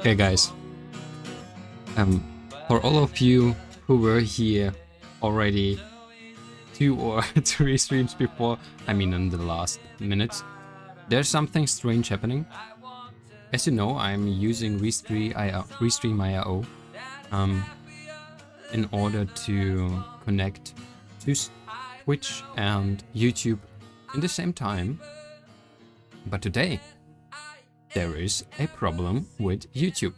Okay, guys. For all of you who were here already 2 or 3 streams before, I mean in the last minutes, there's something strange happening. As you know, I'm using Restream.io in order to connect to Twitch and YouTube in the same time. But today, there is a problem with YouTube.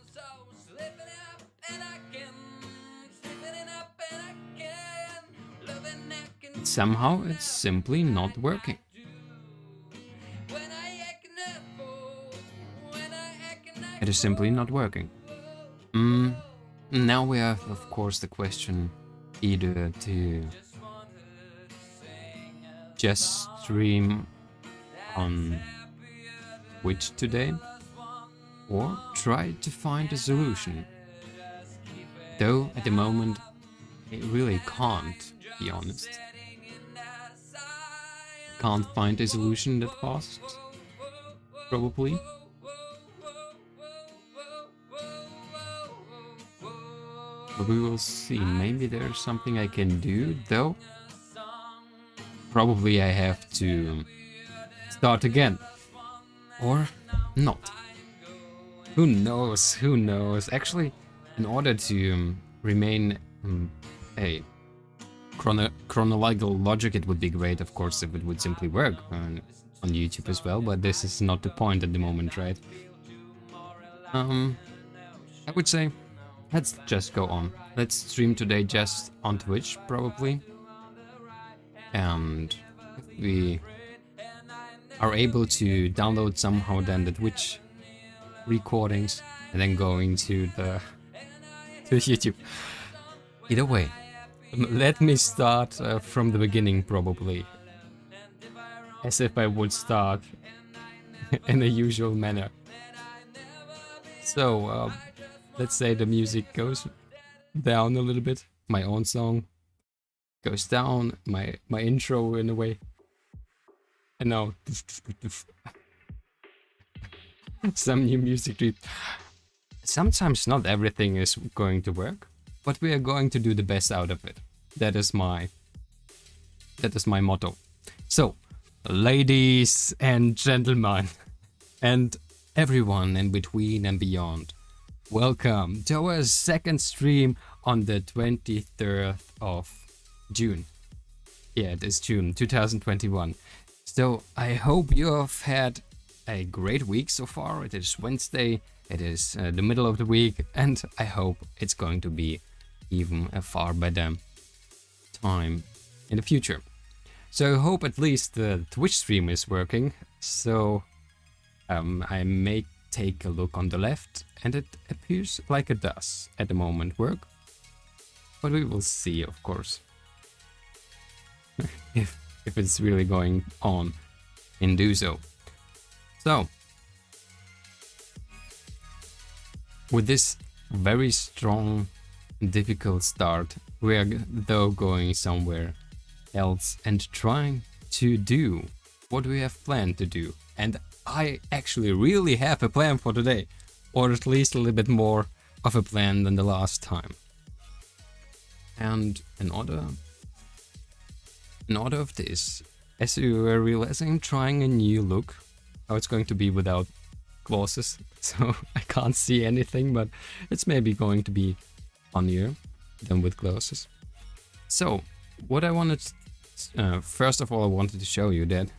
Somehow it's simply not working. It is simply not working. Now we have, of course, the question either to just stream on Twitch today or try to find a solution. Though at the moment it really can't, be honest. Can't find a solution that fast, probably. But we will see. Maybe there's something I can do, though. Probably I have to start again. Or not. Who knows? Who knows? Actually, in order to remain a chronological logic, it would be great, of course, if it would simply work on YouTube as well, but this is not the point at the moment, right? I would say, let's just go on. Let's stream today just on Twitch, probably. And if we are able to download somehow then the Twitch recordings and then going to the YouTube. Either way, let me start from the beginning, probably, as if I would start in a usual manner. So let's say the music goes down a little bit, my own song goes down, my intro in a way, and now some new music. Sometimes not everything is going to work, but we are going to do the best out of it. That is my motto. So, ladies and gentlemen, and everyone in between and beyond, welcome to our second stream on the 23rd of June. Yeah, it is June 2021. So I hope you have had a great week so far. It is Wednesday, it is the middle of the week, and I hope it's going to be even a far better time in the future. So I hope at least the Twitch stream is working. So I may take a look on the left, and it appears like it does at the moment work. But we will see, of course, if it's really going on and do so. So, with this very strong, difficult start, we are though going somewhere else and trying to do what we have planned to do. And I actually really have a plan for today, or at least a little bit more of a plan than the last time. And in order of this, as you are realizing, I'm trying a new look. How it's going to be without glasses, so I can't see anything, but it's maybe going to be funnier than with glasses. So, what I wanted, first of all, I wanted to show you that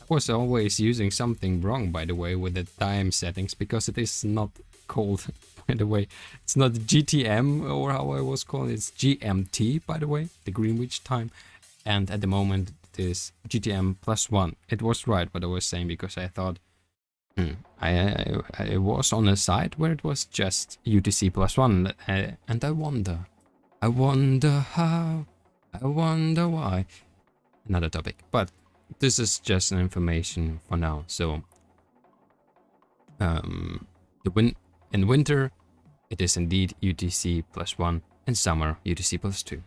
I was always using something wrong, by the way, with the time settings, because it is not called, by the way, it's not GTM or how I was calling it, it's GMT, by the way, the Greenwich time, and at the moment it is GTM +1. It was right what I was saying, because I thought I was on a site where it was just UTC +1, and I wonder how, I wonder why. Another topic, but this is just an information for now. So, in winter, it is indeed UTC +1, in summer UTC +2.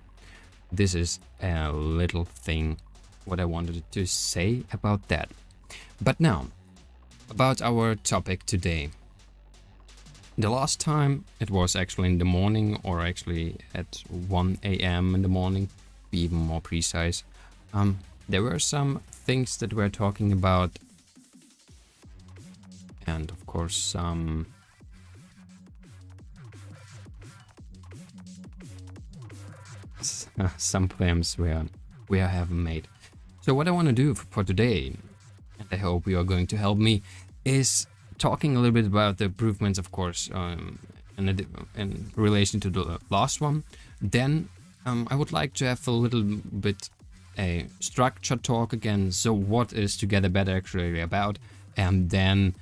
This is a little thing what I wanted to say about that. But now, about our topic today. The last time it was actually in the morning, or actually at 1 a.m. in the morning, to be even more precise. There were some things that we're talking about, and of course some claims we have made. So what I want to do for today, and I hope you are going to help me, is talking a little bit about the improvements, of course, in relation to the last one. Then I would like to have a little bit a structured talk again. So what is Together Better actually about? And then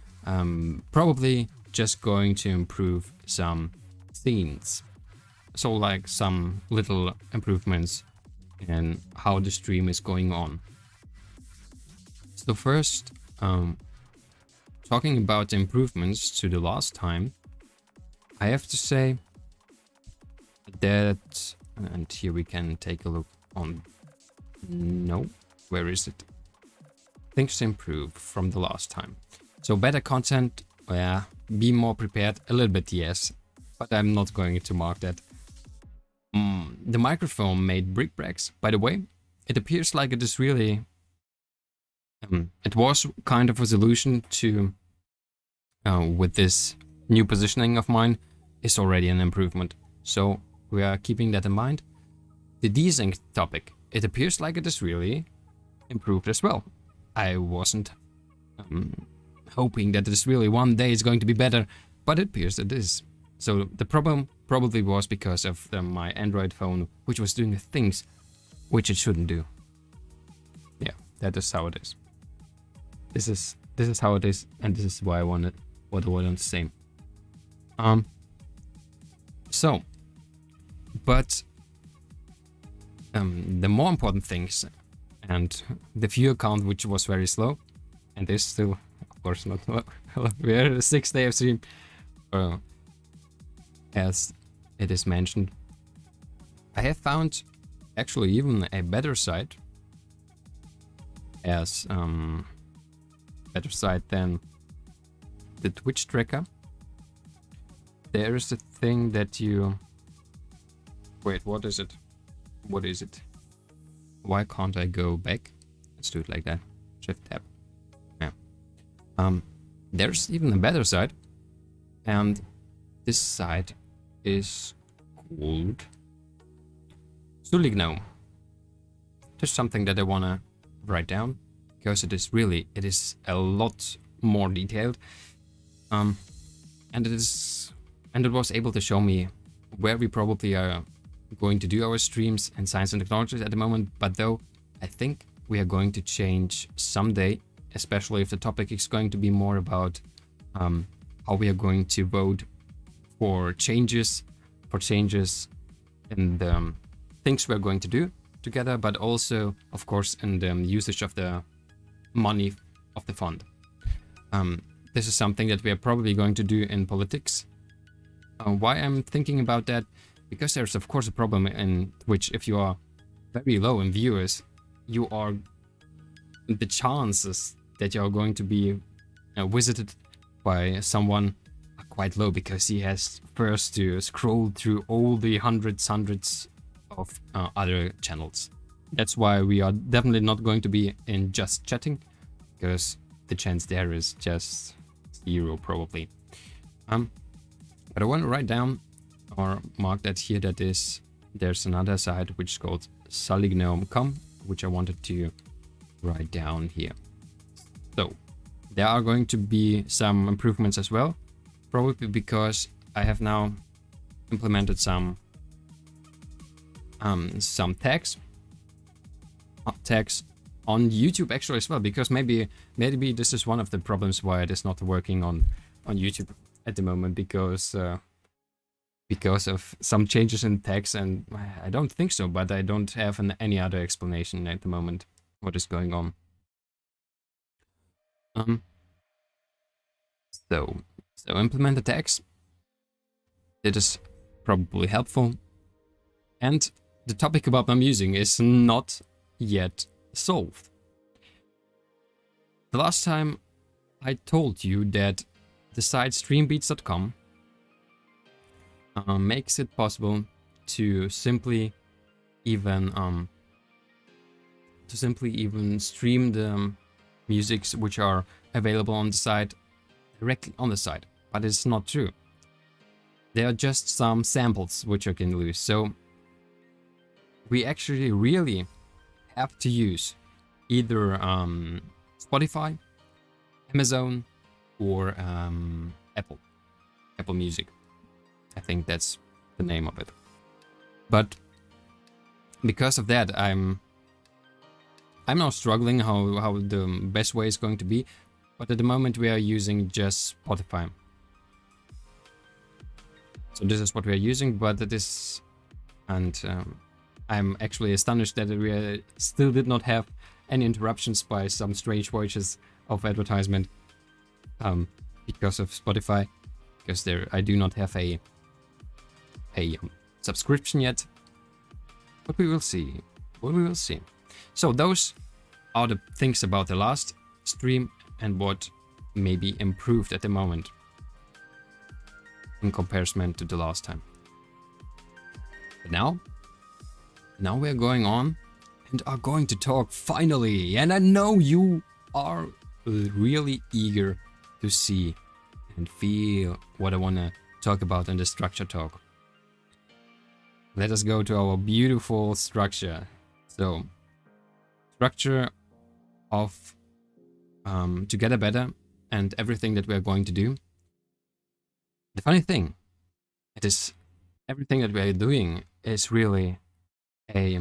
probably just going to improve some scenes. So like some little improvements in how the stream is going on. So first, talking about the improvements to the last time, I have to say that, and here we can take a look on, no, where is it? Things improve from the last time. So better content, yeah, be more prepared, a little bit, yes, but I'm not going to mark that. The microphone made brickbacks. By the way, it appears like it is really, it was kind of a solution to, with this new positioning of mine, is already an improvement. So we are keeping that in mind. The desync topic, it appears like it is really improved as well. I wasn't hoping that this really one day is going to be better, but it appears it is. So the problem probably was because of my Android phone, which was doing things which it shouldn't do. Yeah, that is how it is. This is how it is, and this is why I wanted what I wanted to say. So, but the more important things, and the view count, which was very slow, and is still, of course, not. We're the 6th day of stream, as it is mentioned. I have found actually even a better site, as better site than the Twitch tracker. There is a thing that you, wait, what is it? What is it? Why can't I go back? Let's do it like that. Shift tab. Yeah. There's even a better site, and this site is called Zuligno. There's something that I wanna write down, because it is a lot more detailed. And it was able to show me where we probably are going to do our streams in science and technologies at the moment. But though I think we are going to change someday, especially if the topic is going to be more about how we are going to vote for changes in the things we're going to do together, but also, of course, in the usage of the money of the fund. This is something that we are probably going to do in politics. Why I'm thinking about that? Because there's, of course, a problem in which if you are very low in viewers, the chances that you're going to be visited by someone are quite low, because he has first to scroll through all the hundreds of other channels. That's why we are definitely not going to be in just chatting, because the chance there is just 0 probably. But I want to write down or mark that here, that is, there's another site which is called Zuligno.com, which I wanted to write down here. So there are going to be some improvements as well, probably because I have now implemented some tags on YouTube actually as well, because maybe this is one of the problems why it is not working on YouTube at the moment, because of some changes in tags, and I don't think so, but I don't have any other explanation at the moment what is going on. So implement the tags. It is probably helpful, and the topic about my musing is not yet solved. The last time I told you that the site streambeats.com makes it possible to simply even stream the musics which are available on the site directly on the site, but it's not true. They are just some samples which you can use. So we actually really have to use either Spotify, Amazon, or Apple Music. I think that's the name of it. But because of that, I'm now struggling how the best way is going to be. But at the moment we are using just Spotify. So this is what we are using, but it is, and I'm actually astonished that we still did not have any interruptions by some strange voices of advertisement because of Spotify, because I do not have a subscription yet, but we will see. So those are the things about the last stream and what may be improved at the moment in comparison to the last time. But now we're going on and are going to talk finally, and I know you are really eager to see and feel what I want to talk about in the structure talk. Let us go to our beautiful structure. So, structure of Together Better and everything that we are going to do. The funny thing, it is everything that we are doing is really a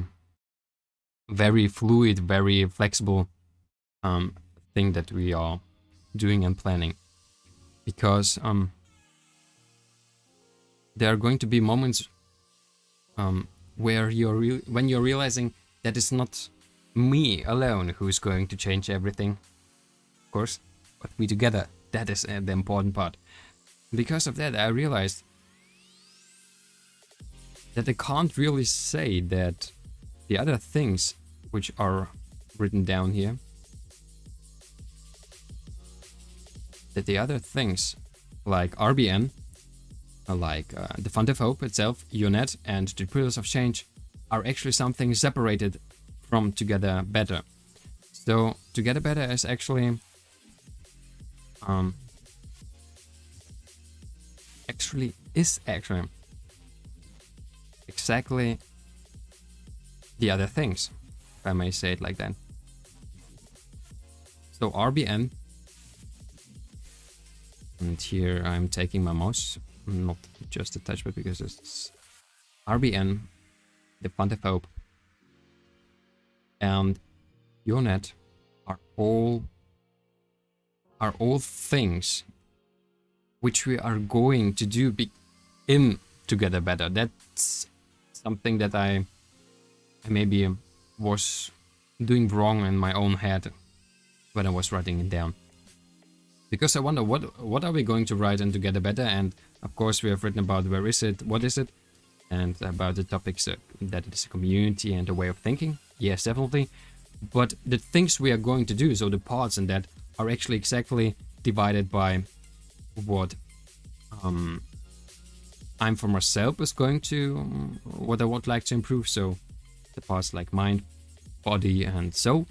very fluid, very flexible thing that we are doing and planning, because there are going to be moments where when you're realizing that it's not me alone who's going to change everything, of course, but we together. That is the important part. Because of that, I realized that I can't really say that the other things which are written down here, that the other things like RBN, like the Fund of Hope itself, UNET, and the Pillars of Change are actually something separated from Together Better. So Together Better is actually exactly the other things, if I may say it like that. So RBN, and here I'm taking my mouse, not just a touchpad, because it's RBN, the Fund of Hope, and UNET are all things which we are going to do in Together Better. That's something that I maybe was doing wrong in my own head when I was writing it down. Because I wonder what are we going to write in Together Better, and of course we have written about where is it, what is it, and about the topics that it is a community and a way of thinking. Yes, definitely. But the things we are going to do, so the parts in that, are actually exactly divided by what I'm for myself is going to, what I would like to improve. So the parts like mind, body, and soul.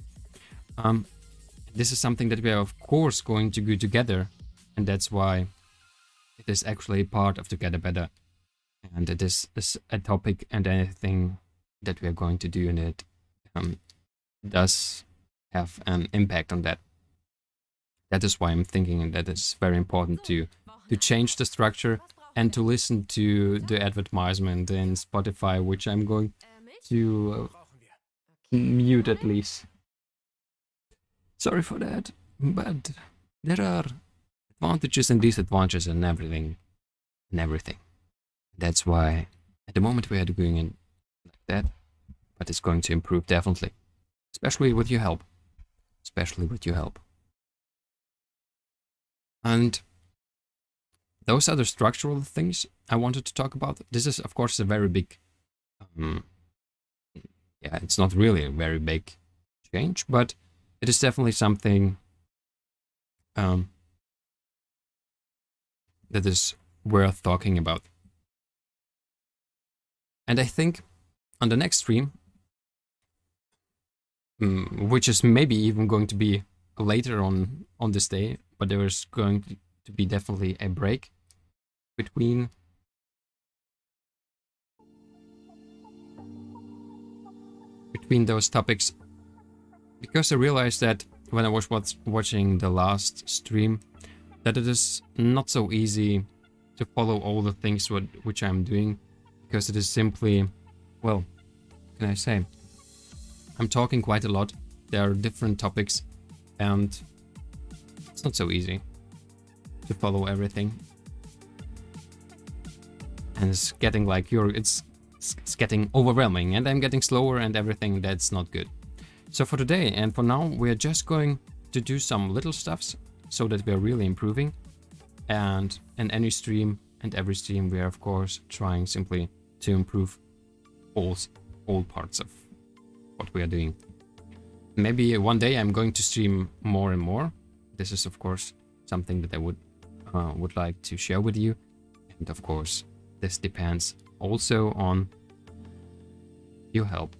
This is something that we are of course going to do together, and that's why it is actually part of Together Better, and it is a topic and anything that we are going to do in it does have an impact on that. That is why I'm thinking that it's very important to change the structure and to listen to the advertisement in Spotify, which I'm going to mute at least. Sorry for that, but there are advantages and disadvantages in everything. That's why at the moment we are doing it like that, but it's going to improve definitely, especially with your help. And those are the structural things I wanted to talk about. This is of course a very big, it's not really a very big change, but it is definitely something that is worth talking about. And I think on the next stream, which is maybe even going to be later on this day, but there is going to be definitely a break between those topics, because I realized that when I was watching the last stream, that it is not so easy to follow all the things which I'm doing, because it is simply, well, what can I say? I'm talking quite a lot. There are different topics, and it's not so easy to follow everything. And it's getting like it's getting overwhelming, and I'm getting slower and everything. That's not good. So for today and for now, we're just going to do some little stuffs so that we're really improving. And in any stream and every stream, we are of course trying simply to improve all parts of what we are doing. Maybe one day I'm going to stream more and more. This is of course something that I would like to share with you. And of course, this depends also on your help.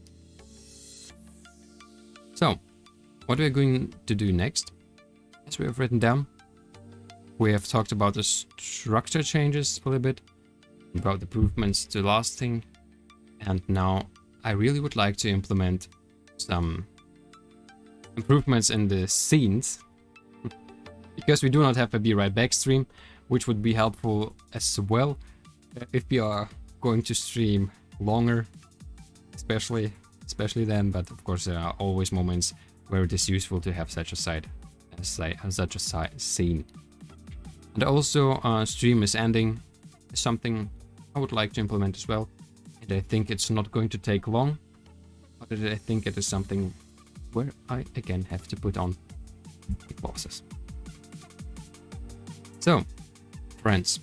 So, what we're going to do next, as we have written down, we have talked about the structure changes a little bit, about the improvements to last thing, and now I really would like to implement some improvements in the scenes, because we do not have a Be Right Back stream, which would be helpful as well if we are going to stream longer, especially then. But of course, there are always moments where it is useful to have such a scene. And also, stream is ending is something I would like to implement as well. And I think it's not going to take long, but I think it is something where I again have to put on the pauses. So, friends.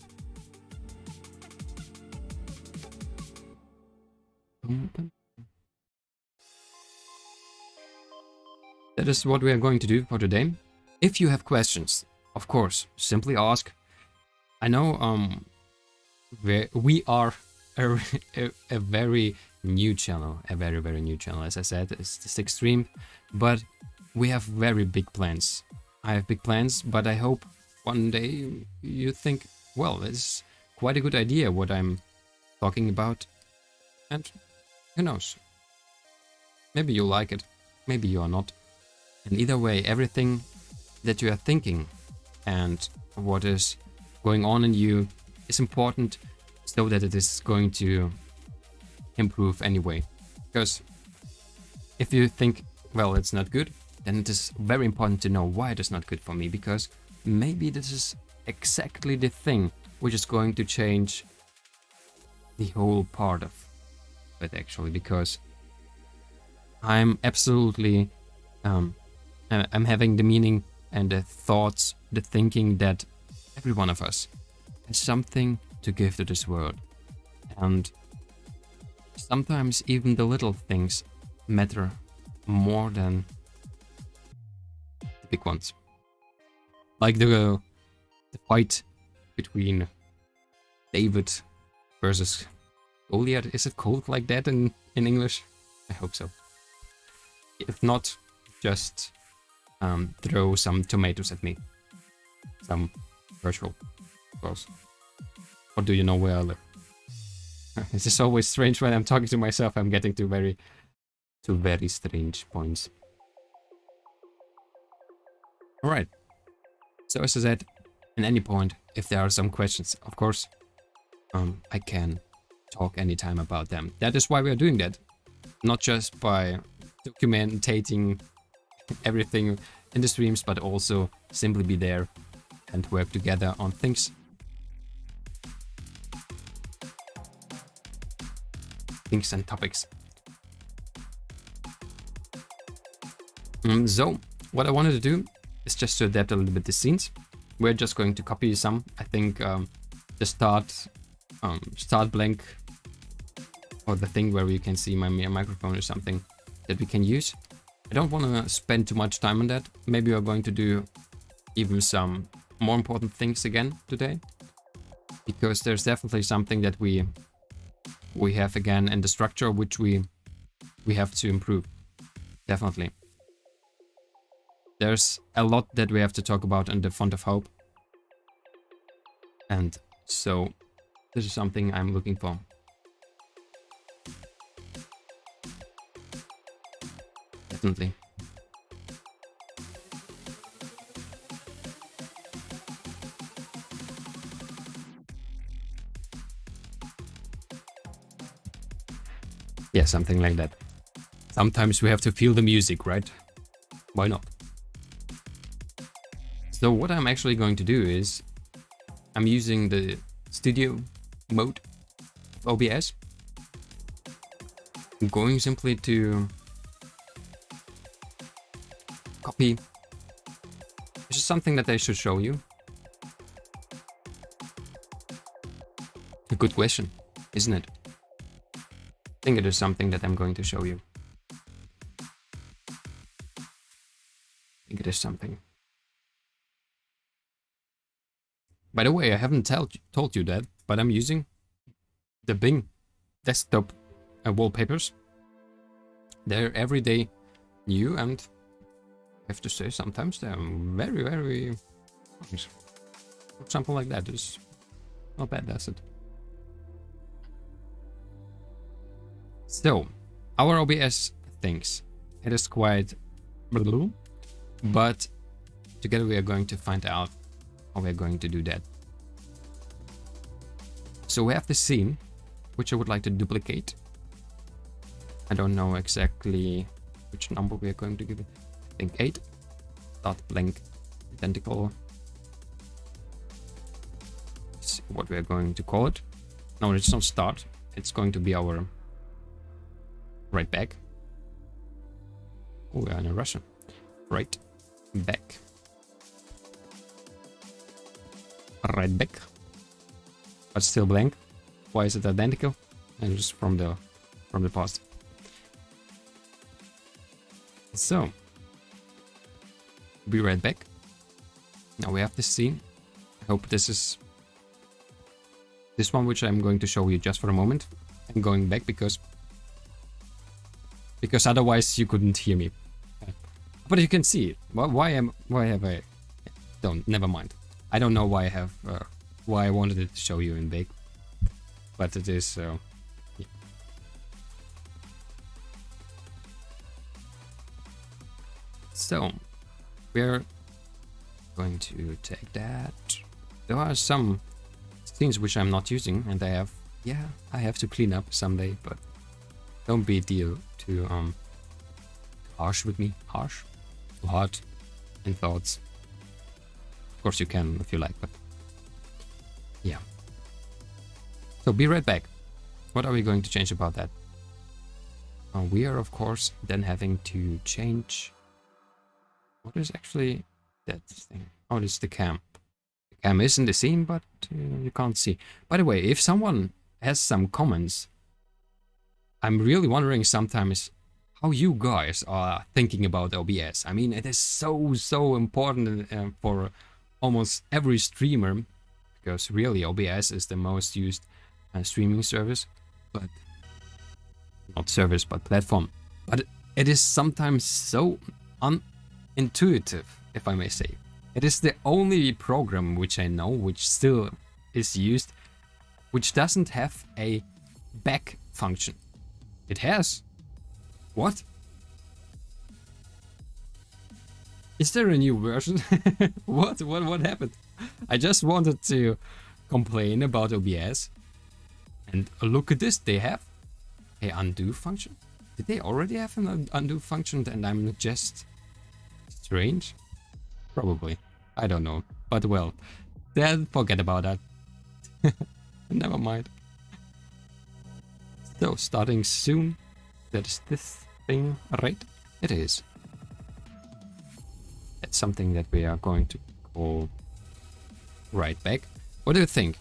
That is what we are going to do for today. If you have questions, of course, simply ask. I know we are a very new channel, a very new channel. As I said, it's the 6th stream, but we have very big plans. I have big plans, but I hope one day you think, well, it's quite a good idea what I'm talking about, and who knows, maybe you like it, maybe you are not. And either way, everything that you are thinking and what is going on in you is important, so that it is going to improve anyway. Because if you think, well, it's not good, then it is very important to know why it is not good for me, because maybe this is exactly the thing which is going to change the whole part of it, actually. Because I'm absolutely I'm having the meaning and the thoughts, the thinking that every one of us has something to give to this world. And sometimes even the little things matter more than the big ones. Like the fight between David versus Goliath. Is it called like that in English? I hope so. If not, just throw some tomatoes at me. Some virtual, of course. Or do you know where I live? This is always strange when I'm talking to myself. I'm getting to very strange points. Alright. So as I said, at any point, if there are some questions, of course, I can talk anytime about them. That is why we are doing that. Not just by documentating everything in the streams, but also simply be there and work together on things. Things and topics. So, what I wanted to do is just to adapt a little bit the scenes. We're just going to copy some. I think the start blank, or the thing where you can see my microphone or something that we can use. I don't want to spend too much time on that. Maybe we're going to do even some more important things again today, because there's definitely something that we we have again in the structure, which we have to improve. Definitely. There's a lot that we have to talk about in the Font of Hope. And so this is something I'm looking for. Definitely. Yeah, something like that. Sometimes we have to feel the music, right? Why not? So what I'm actually going to do is I'm using the studio mode of OBS. I'm going simply to copy. This is something that I should show you. A good question, isn't it? I think it is something that I'm going to show you. I think it is something. By the way, I haven't told you that, but I'm using the Bing desktop wallpapers. They're everyday new, and I have to say sometimes they're very, very nice. Something like that is not bad, does it? So, our OBS thinks it is quite blue, but together we are going to find out how we're going to do that. So we have the scene, which I would like to duplicate. I don't know exactly which number we are going to give it. I think 8. Dot blank identical. Let's see what we are going to call it. No, it's not start. It's going to be our right back. Oh, we are in a Russian. Right back. Right back. But still blank. Why is it identical? And just from the past. So be right back. Now we have this scene. I hope this is this one, which I'm going to show you just for a moment. I'm going back because otherwise you couldn't hear me. But you can see it. Why have I? Don't. Never mind. I don't know why I have. Why I wanted it to show you in big. But it is. Yeah. So we're going to take that. There are some things which I'm not using, and I have to clean up someday. But don't be too harsh with me. Harsh, too hard in thoughts. Of course you can if you like, but yeah. So be right back. What are we going to change about that? We are of course then having to change. What is actually that thing? Oh, it's the cam. The cam is in the scene, but you can't see. By the way, if someone has some comments, I'm really wondering sometimes how you guys are thinking about OBS. I mean, it is so important for almost every streamer, because really OBS is the most used streaming service, but not service, but platform. But it is sometimes so unintuitive, if I may say. It is the only program which I know which still is used, which doesn't have a back function. It has. What? Is there a new version? What happened? I just wanted to complain about OBS. And look at this, they have a undo function. Did they already have an undo function and I'm just strange? Probably. I don't know. But well, then forget about that. Never mind. So, starting soon. That is this thing, right? It is. That's something that we are going to call right back. What do you think?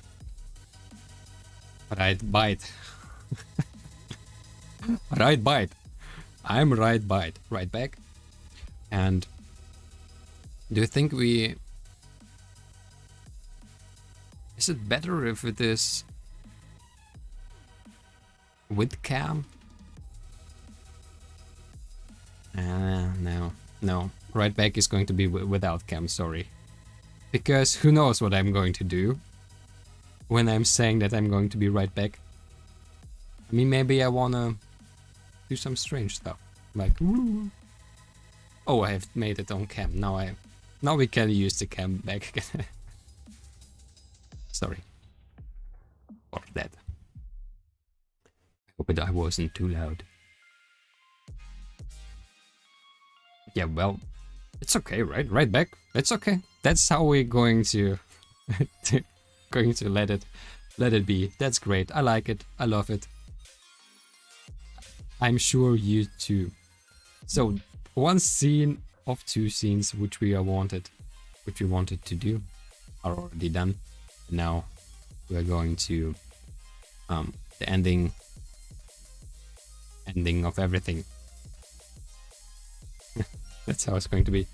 Right bite. Right bite. I'm right bite. Right back. And do you think we... Is it better if it is with cam? No. Right back is going to be without cam, sorry. Because who knows what I'm going to do when I'm saying that I'm going to be right back. I mean, maybe I wanna do some strange stuff. Like, woo. Oh, I have made it on cam. Now we can use the cam back again. Sorry for that. I hope I wasn't too loud. Yeah, well, it's okay, right? Right back. It's okay. That's how we're going to going to let it be. That's great. I like it. I love it. I'm sure you too. So one scene of two scenes which we wanted to do are already done. Now we're going to the ending of everything. That's how it's going to be.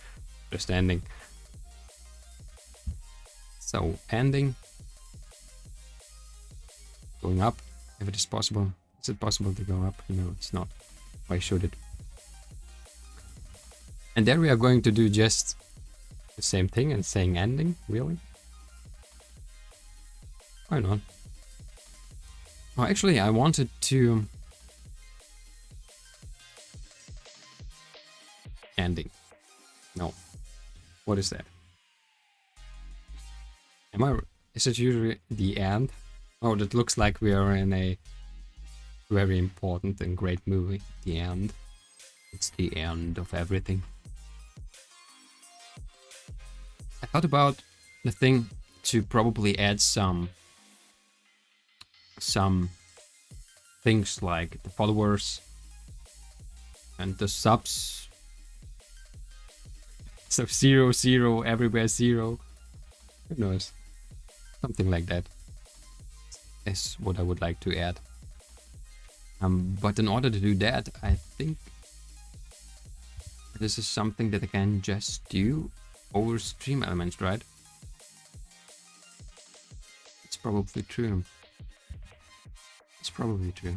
Just ending. So ending. Going up, if it is possible. Is it possible to go up? No, it's not. Why should it? And then we are going to do just the same thing and saying ending, really? Why not? Well, actually, I wanted to... Ending. No. What is that? Is it usually the end? Oh, that looks like we are in a very important and great movie. The end. It's the end of everything. I thought about the thing to probably add some things like the followers and the subs. So 0, 0, everywhere 0. Who knows? Something like that is what I would like to add. But in order to do that, I think this is something that I can just do over stream elements, right? It's probably true. It's probably true.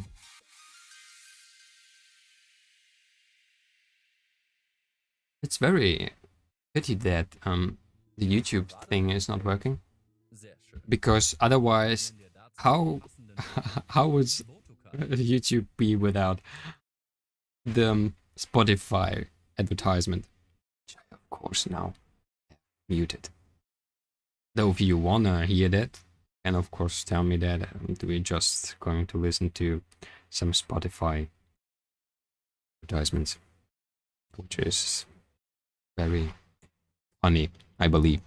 It's very pity that the YouTube thing is not working, because otherwise, how would YouTube be without the Spotify advertisement? Which I of course now muted. Though if you wanna hear that, and of course tell me that, we're just going to listen to some Spotify advertisements, which is very funny, I believe.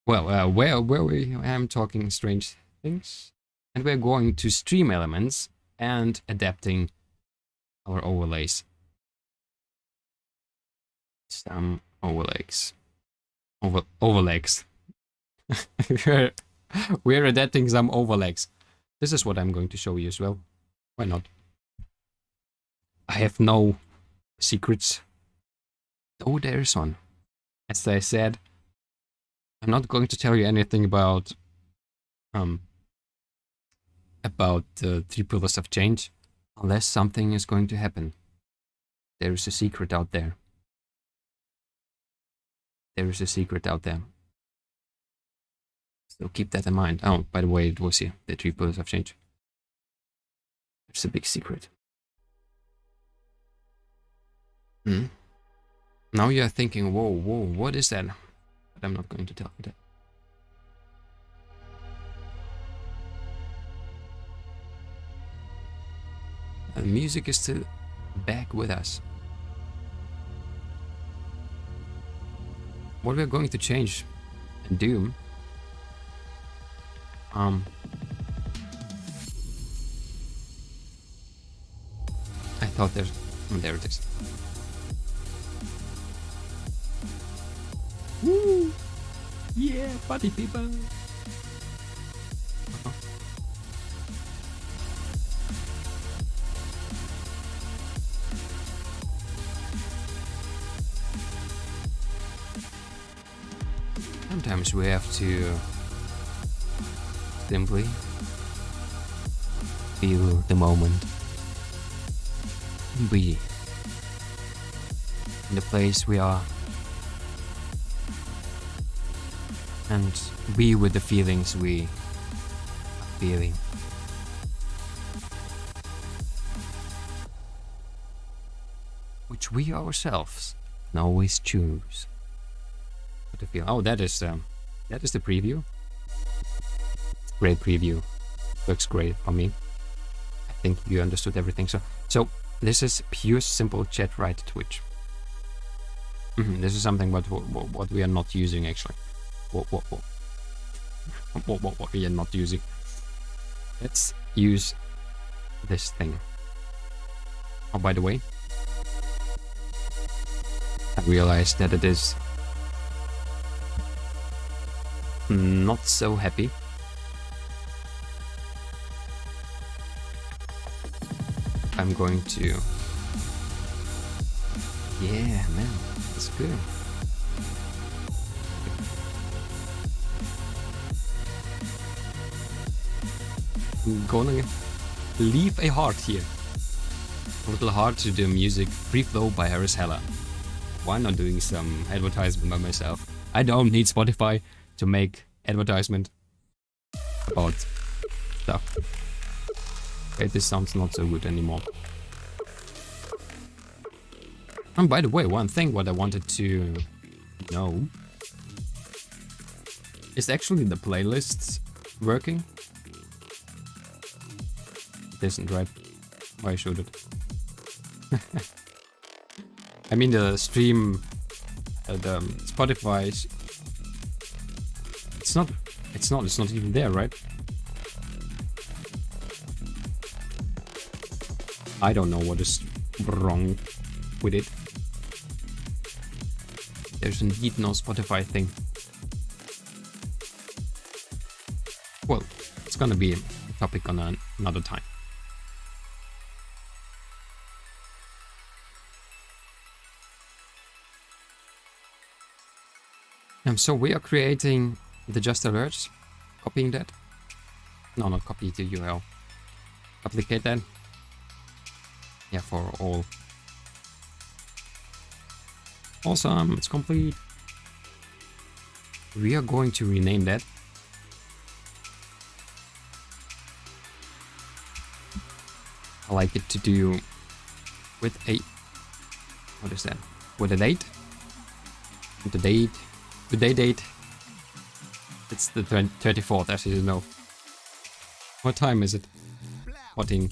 Well, where we am talking strange things, and we're going to stream elements and adapting our overlays. Some overlays. Overlays. We're adapting some overlays. This is what I'm going to show you as well. Why not? I have no secrets. Oh, there is one. As I said, I'm not going to tell you anything about the 3 pillars of change unless something is going to happen. There is a secret out there. There is a secret out there. So keep that in mind. Oh, by the way, it was here, the 3 pillars of change. It's a big secret. Now you're thinking, whoa, what is that? But I'm not going to tell you that. The music is still back with us. What we're going to change and do, I thought there it is. Woo! Yeah, party people! Sometimes we have to simply Feel the moment. Be in the place we are. And be with the feelings we are feeling. Which we ourselves can always choose. What to feel. Oh, that is the preview. Great preview. Looks great for me. I think you understood everything. So this is pure simple chat right Twitch. This is something what we are not using actually. What we are not using. Let's use this thing. Oh, by the way, I realized that it is not so happy. I'm going to... Yeah, man, that's good. I'm gonna leave a heart here. A little heart to the music Free Flow by Harris Heller. Why not doing some advertisement by myself? I don't need Spotify to make advertisement about stuff. Okay, this sounds not so good anymore. And by the way, one thing what I wanted to know is actually the playlists working? It isn't, right? Why should it? I mean the stream, the Spotify. It's not even there, right? I don't know what is wrong with it. There's indeed no Spotify thing. Well, it's gonna be a topic on another time. So we are creating the just alerts, copying that. No, not copy the URL. Duplicate that. Yeah, for all. Awesome, it's complete. We are going to rename that. I like it to do with a... What is that? With a date. With the date. Today date. It's the 34th, as you know. What time is it? 14.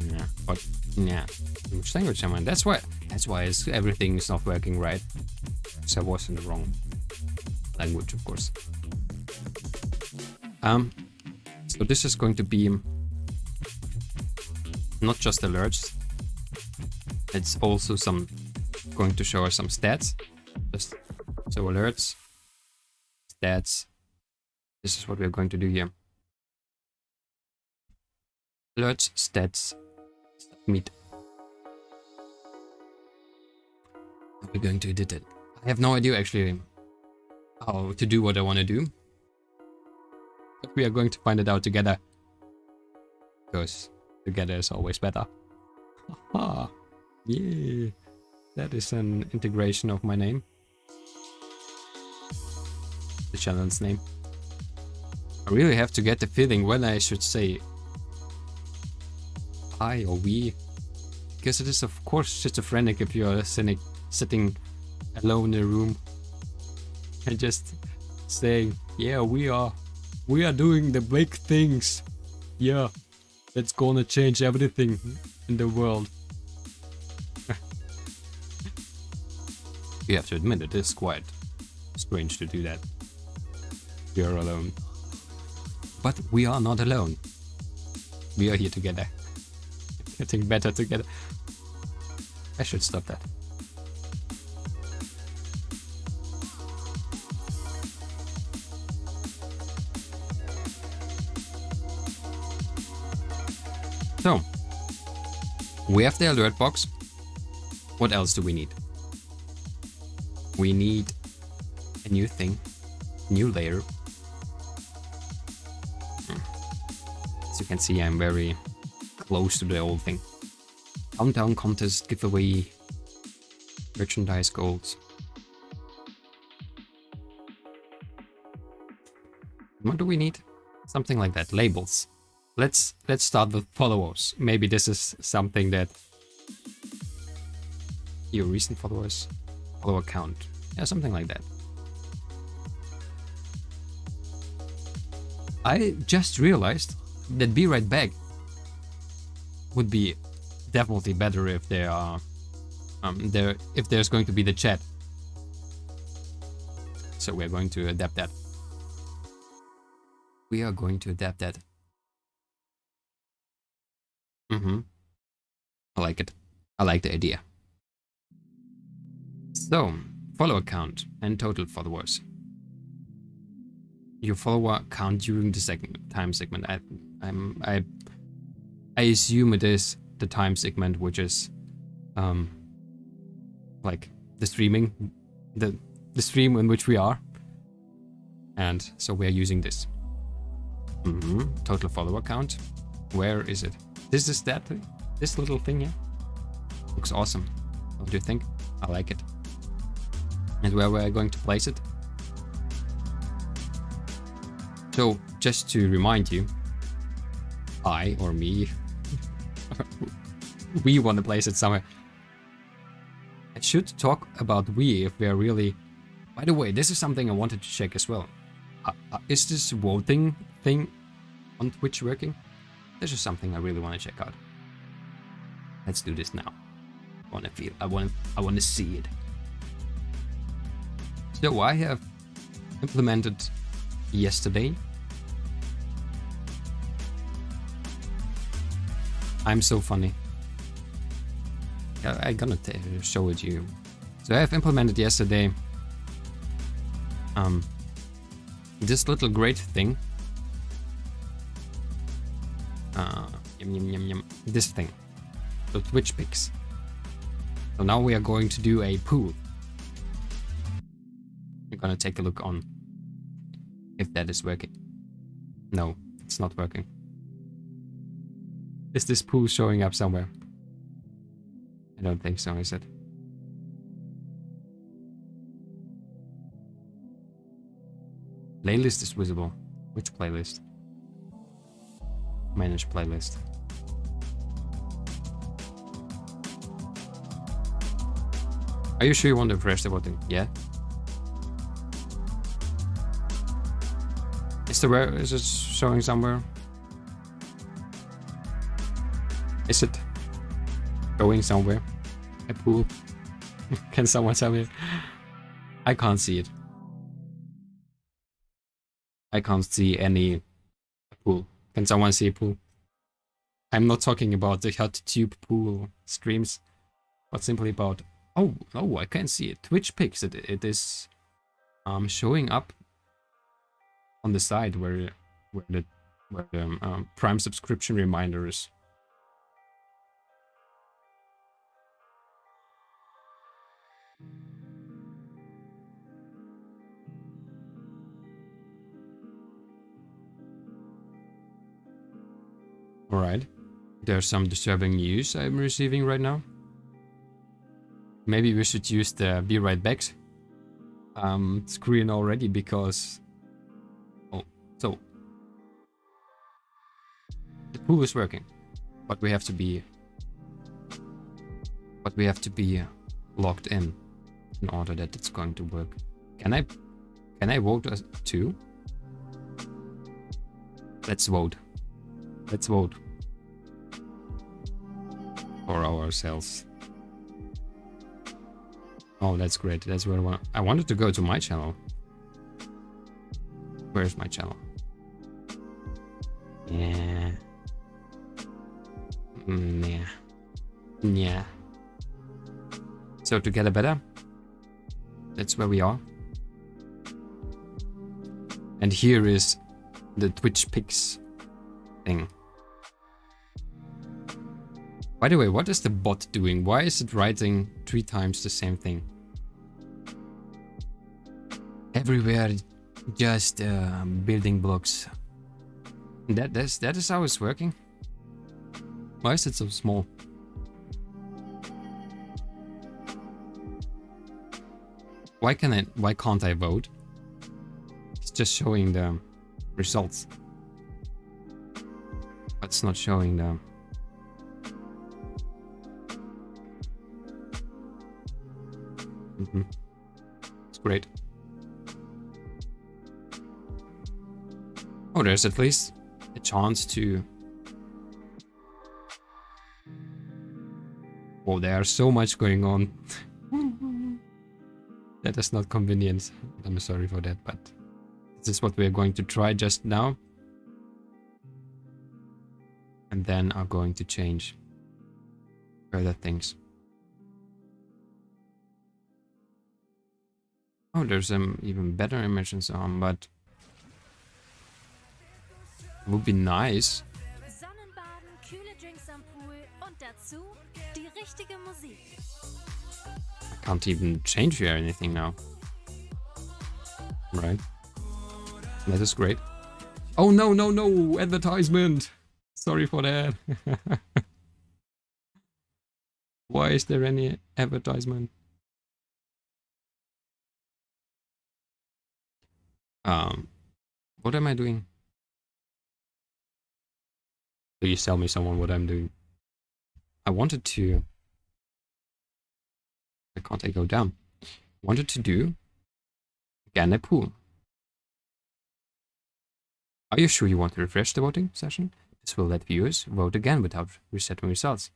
Yeah, but yeah. Which language am I in? That's why everything is not working right. So I was in the wrong language, of course. So this is going to be not just alerts. It's also going to show us some stats. So alerts, stats. This is what we're going to do here. Alerts, stats, submit. We're going to edit it. I have no idea actually how to do what I want to do. But we are going to find it out together. Because together is always better. Haha. Yeah. That is an integration of my name. The channel's name. I really have to get the feeling when I should say I or we, because it is of course schizophrenic if you're sitting alone in a room and just saying, yeah, we are doing the big things, yeah, that's gonna change everything in the world. You have to admit it is quite strange to do that. You're alone. But we are not alone. We are here together. Getting better together. I should stop that. So, we have the alert box. What else do we need? We need a new thing, new layer. As you can see, I'm very close to the old thing. Countdown contest giveaway. Merchandise goals. What do we need? Something like that. Labels. Let's start with followers. Maybe this is something that your recent followers, follower count. Yeah, something like that. I just realized that Be Right Back would be definitely better if there are if there's going to be the chat. So we're going to adapt that. We are going to adapt that. I like it. I like the idea. So, follower count and total followers. Your follower count during the time segment. I assume it is the time segment, which is like the streaming, the stream in which we are, and so we are using this. Total follower count. Where is it? This is that thing? This little thing here. Looks awesome. What do you think? I like it. And where we're going to place it? So, just to remind you, I or me, we want to place it somewhere. I should talk about we if we're really... By the way, this is something I wanted to check as well. Is this voting thing on Twitch working? This is something I really want to check out. Let's do this now. I want to see it. So I have implemented yesterday. I'm so funny. I'm gonna show it to you. So I have implemented yesterday this little great thing. This thing. So Twitch picks. So now we are going to do a pool. We're gonna take a look on if that is working. No, it's not working. Is this pool showing up somewhere? I don't think so, is it? Playlist is visible. Which playlist? Manage playlist. Are you sure you want to refresh the voting? Yeah. Is it showing somewhere? Is it going somewhere? A pool? Can someone tell me? I can't see it. I can't see any pool. Can someone see a pool? I'm not talking about the hot tube pool streams, but simply about... Oh, I can see it. Twitch picks it. It is showing up on the side where the Prime subscription reminder is. Alright. There's some disturbing news I'm receiving right now. Maybe we should use the Be Right Back screen already because... Oh, so... The pool is working, but we have to be... logged in order that it's going to work. Can I vote as too? Let's vote. Let's vote. For ourselves. Oh, that's great. That's where I wanted to go to my channel. Where's my channel? Yeah. Yeah. Yeah. So together better. That's where we are. And here is the Twitch picks thing. By the way, what is the bot doing? Why is it writing 3 times the same thing? Everywhere, just building blocks. That is how it's working. Why is it so small? Why can't I vote? It's just showing the results. But it's not showing the... It's great. Oh, there's at least a chance to... Oh, there's so much going on. That is not convenient. I'm sorry for that, but this is what we're going to try just now. And then are going to change further things. Oh, there's some even better images on, but it would be nice. Sonnenbaden, kühle Drinks am Pool und dazu die richtige Musik. I can't even change here anything now. Right. That is great. Oh no, no, no! Advertisement! Sorry for that. Why is there any advertisement? What am I doing? Please tell me someone what I'm doing. I wanted to... Why can't I go down? Wanted to do again a pool. Are you sure you want to refresh the voting session? This will let viewers vote again without resetting results.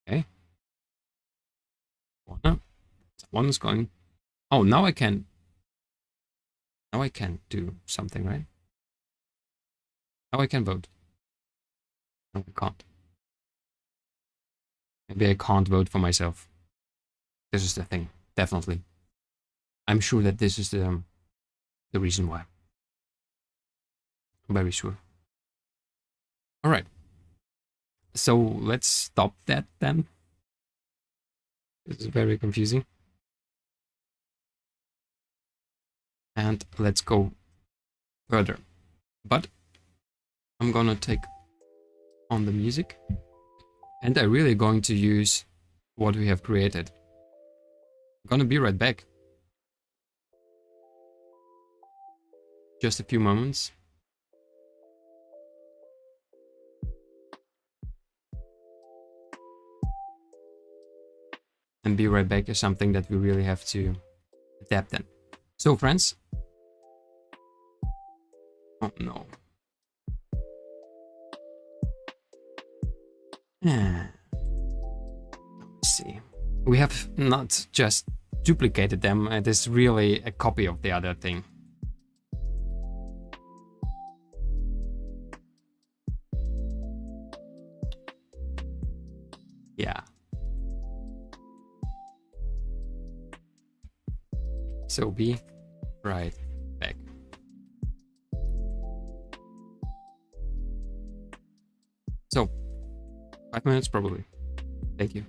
Okay. Someone's going... Oh, now I can... Now I can do something, right? Now I can vote. No, I can't. Maybe I can't vote for myself. This is the thing. Definitely. I'm sure that this is the reason why. I'm very sure. Alright. So let's stop that then. This is very confusing. And let's go further. But I'm gonna take on the music. And I'm really going to use what we have created. I'm gonna be right back. Just a few moments. And be right back is something that we really have to adapt in. So friends. Oh no. Let's see. We have not just duplicated them, it is really a copy of the other thing. Yeah. So be right back. So, 5 minutes probably. Thank you.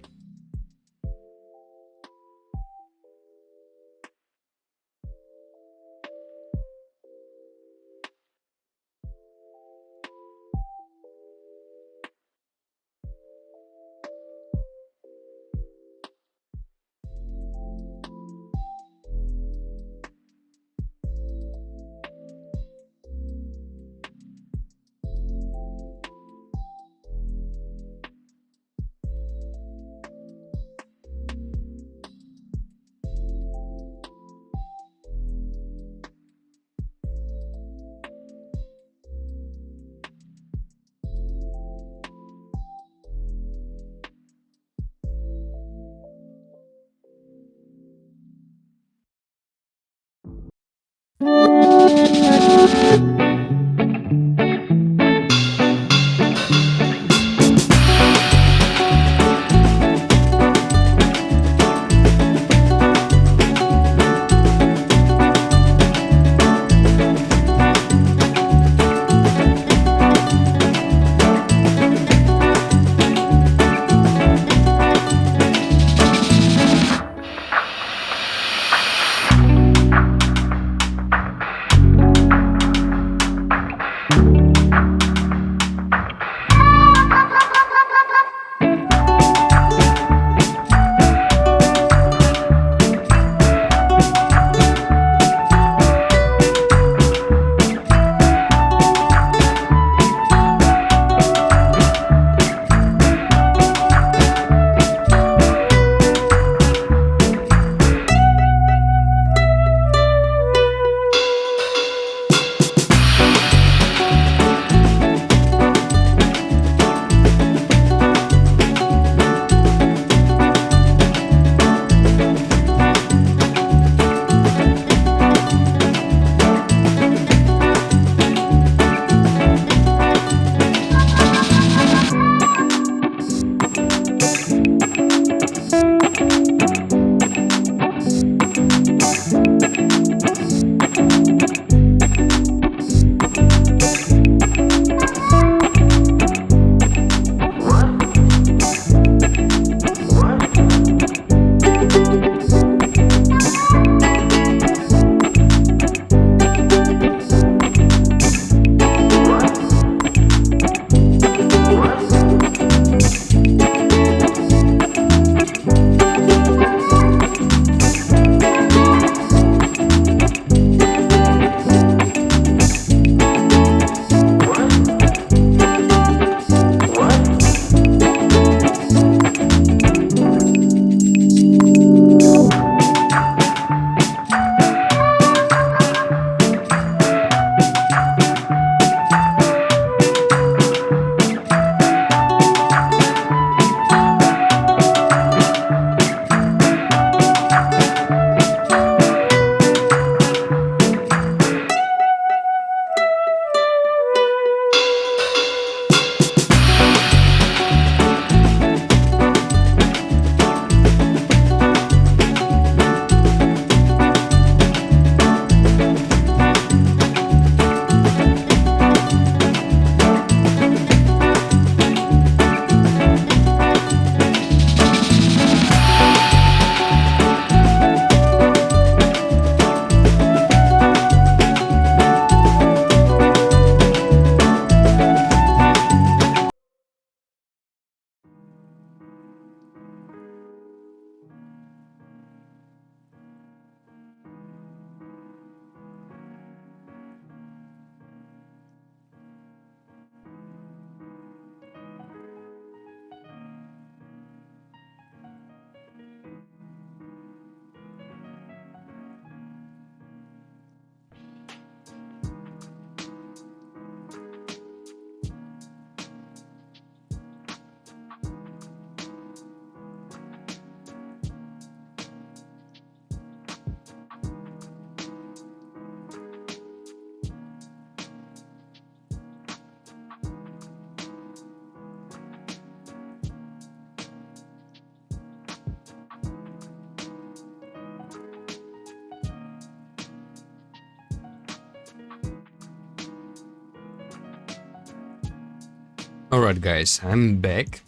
Alright guys, I'm back.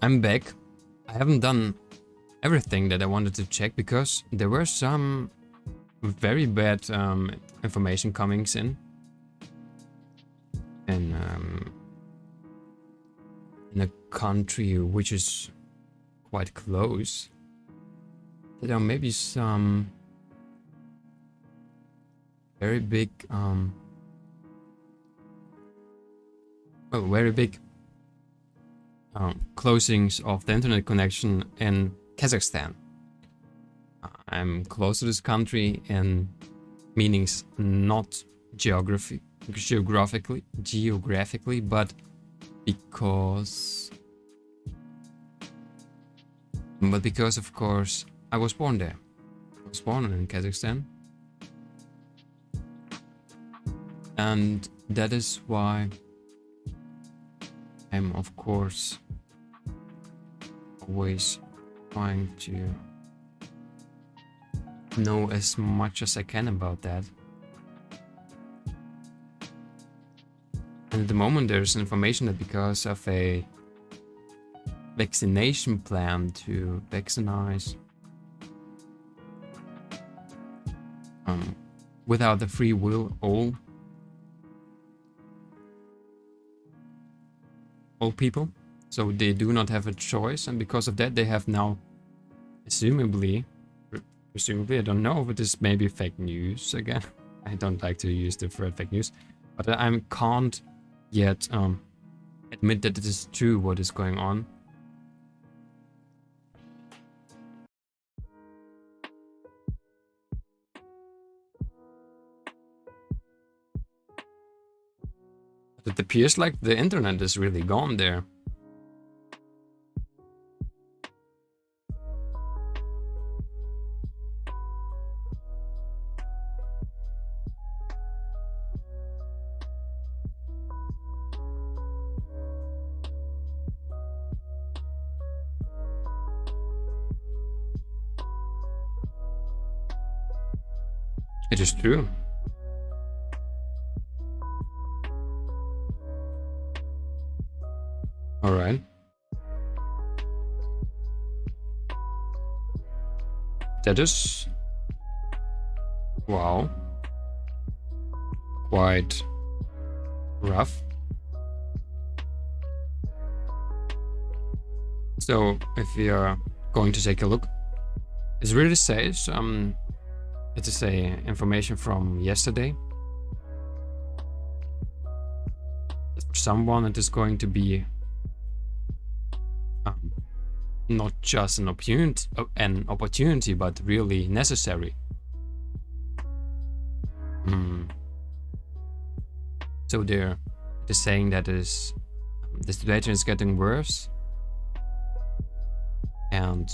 I haven't done everything that I wanted to check because there were some very bad information coming in a country which is quite close. There are maybe some very big closings of the internet connection in Kazakhstan. I'm close to this country in meanings not geographically, but because of course I was born there. I was born in Kazakhstan, and that is why I'm of course always trying to know as much as I can about that. And at the moment there's information that because of a vaccination plan to vaccinate without the free will all people, so they do not have a choice, and because of that they have now presumably I don't know, but this may be fake news again. I don't like to use the word fake news, but I can't yet admit that it is true what is going on. It appears like the internet is really gone there. It is true. All right. That is, wow, quite rough. So if we are going to take a look, it really says it is a information from yesterday. For someone it is going to be not just an opportunity, but really necessary. So they're saying that the situation is getting worse, and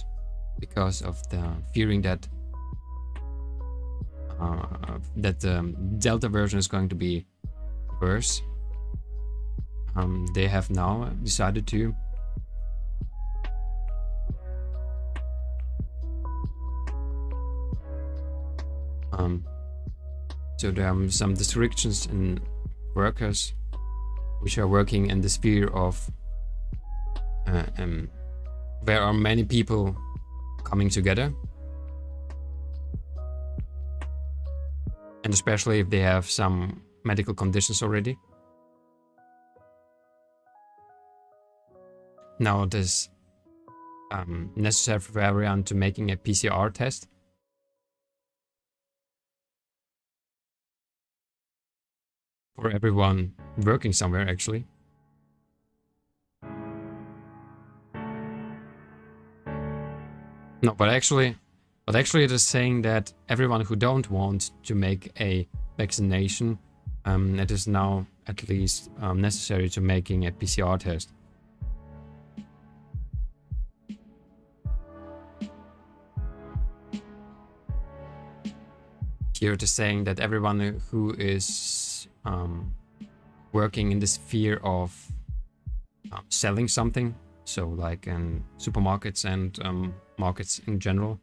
because of the fearing that the Delta version is going to be worse, they have now decided to so there are some restrictions in workers which are working in the sphere of where are many people coming together, and especially if they have some medical conditions already. Now it is necessary for everyone to making a PCR test. For everyone working somewhere, actually. No, but actually it is saying that everyone who don't want to make a vaccination, it is now at least necessary to making a PCR test. Here it is saying that everyone who is working in the sphere of selling something, so like in supermarkets and markets in general,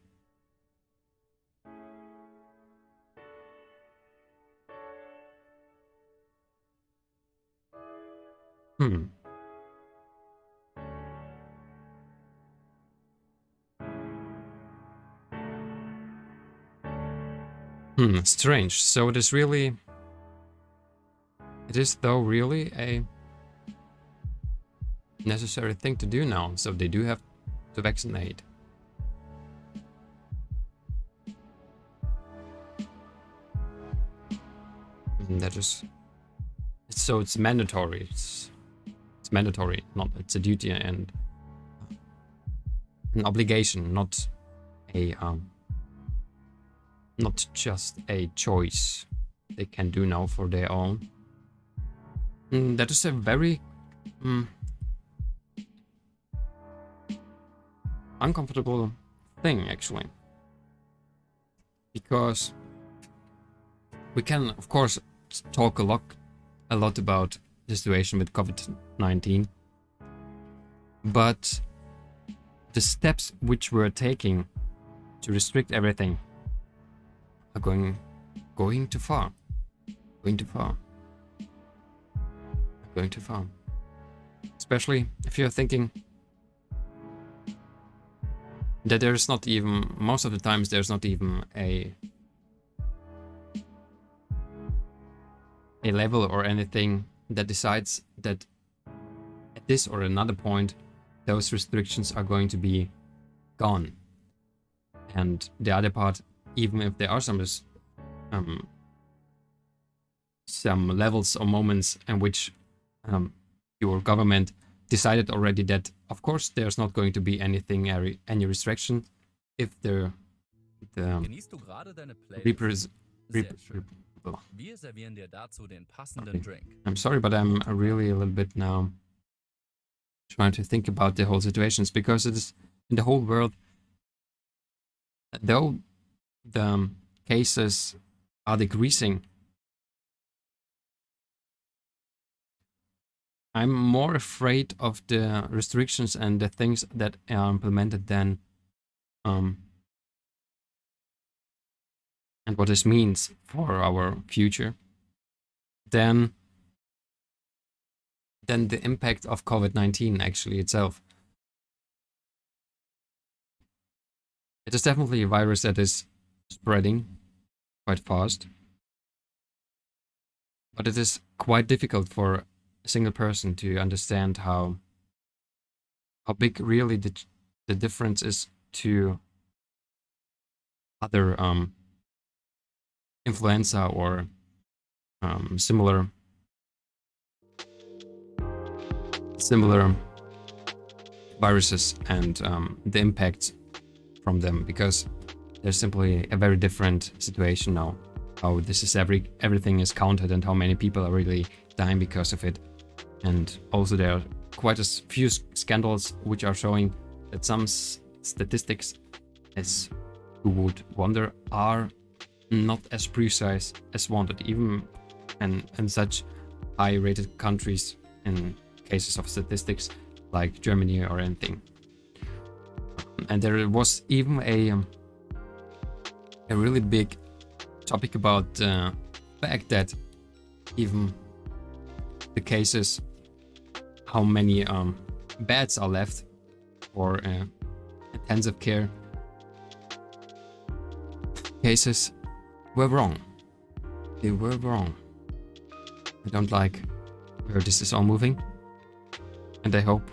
Strange. So it is really... It is though really a necessary thing to do now. So they do have to vaccinate. That is... So it's mandatory. It's mandatory. Not, it's a duty and an obligation, not a not just a choice they can do now for their own. That is a very uncomfortable thing, actually, because we can, of course, talk a lot about the situation with COVID-19, but the steps which we're taking to restrict everything are going too far. Going too far. Especially if you're thinking that there's not even, most of the times there's not even a level or anything that decides that at this or another point those restrictions are going to be gone. And the other part, even if there are some levels or moments in which your government decided already that of course there's not going to be any restriction if the Genießt du gerade deine Playlist? Wir servieren dir dazu den passenden Drink. I'm sorry, but I'm really a little bit now trying to think about the whole situations, because it is in the whole world, though the cases are decreasing, I'm more afraid of the restrictions and the things that are implemented than and what this means for our future, than the impact of COVID-19 actually itself. It is definitely a virus that is spreading quite fast, but it is quite difficult for a single person to understand how big really the difference is to other influenza or similar viruses and the impact from them, because there's simply a very different situation now. How this is everything is counted and how many people are really dying because of it. And also there are quite a few scandals which are showing that some statistics, as who would wonder, are not as precise as wanted, even in such high-rated countries in cases of statistics like Germany or anything. And there was even a really big topic about the fact that even the cases, how many beds are left for intensive care cases, were wrong. They were wrong. I don't like where this is all moving, and I hope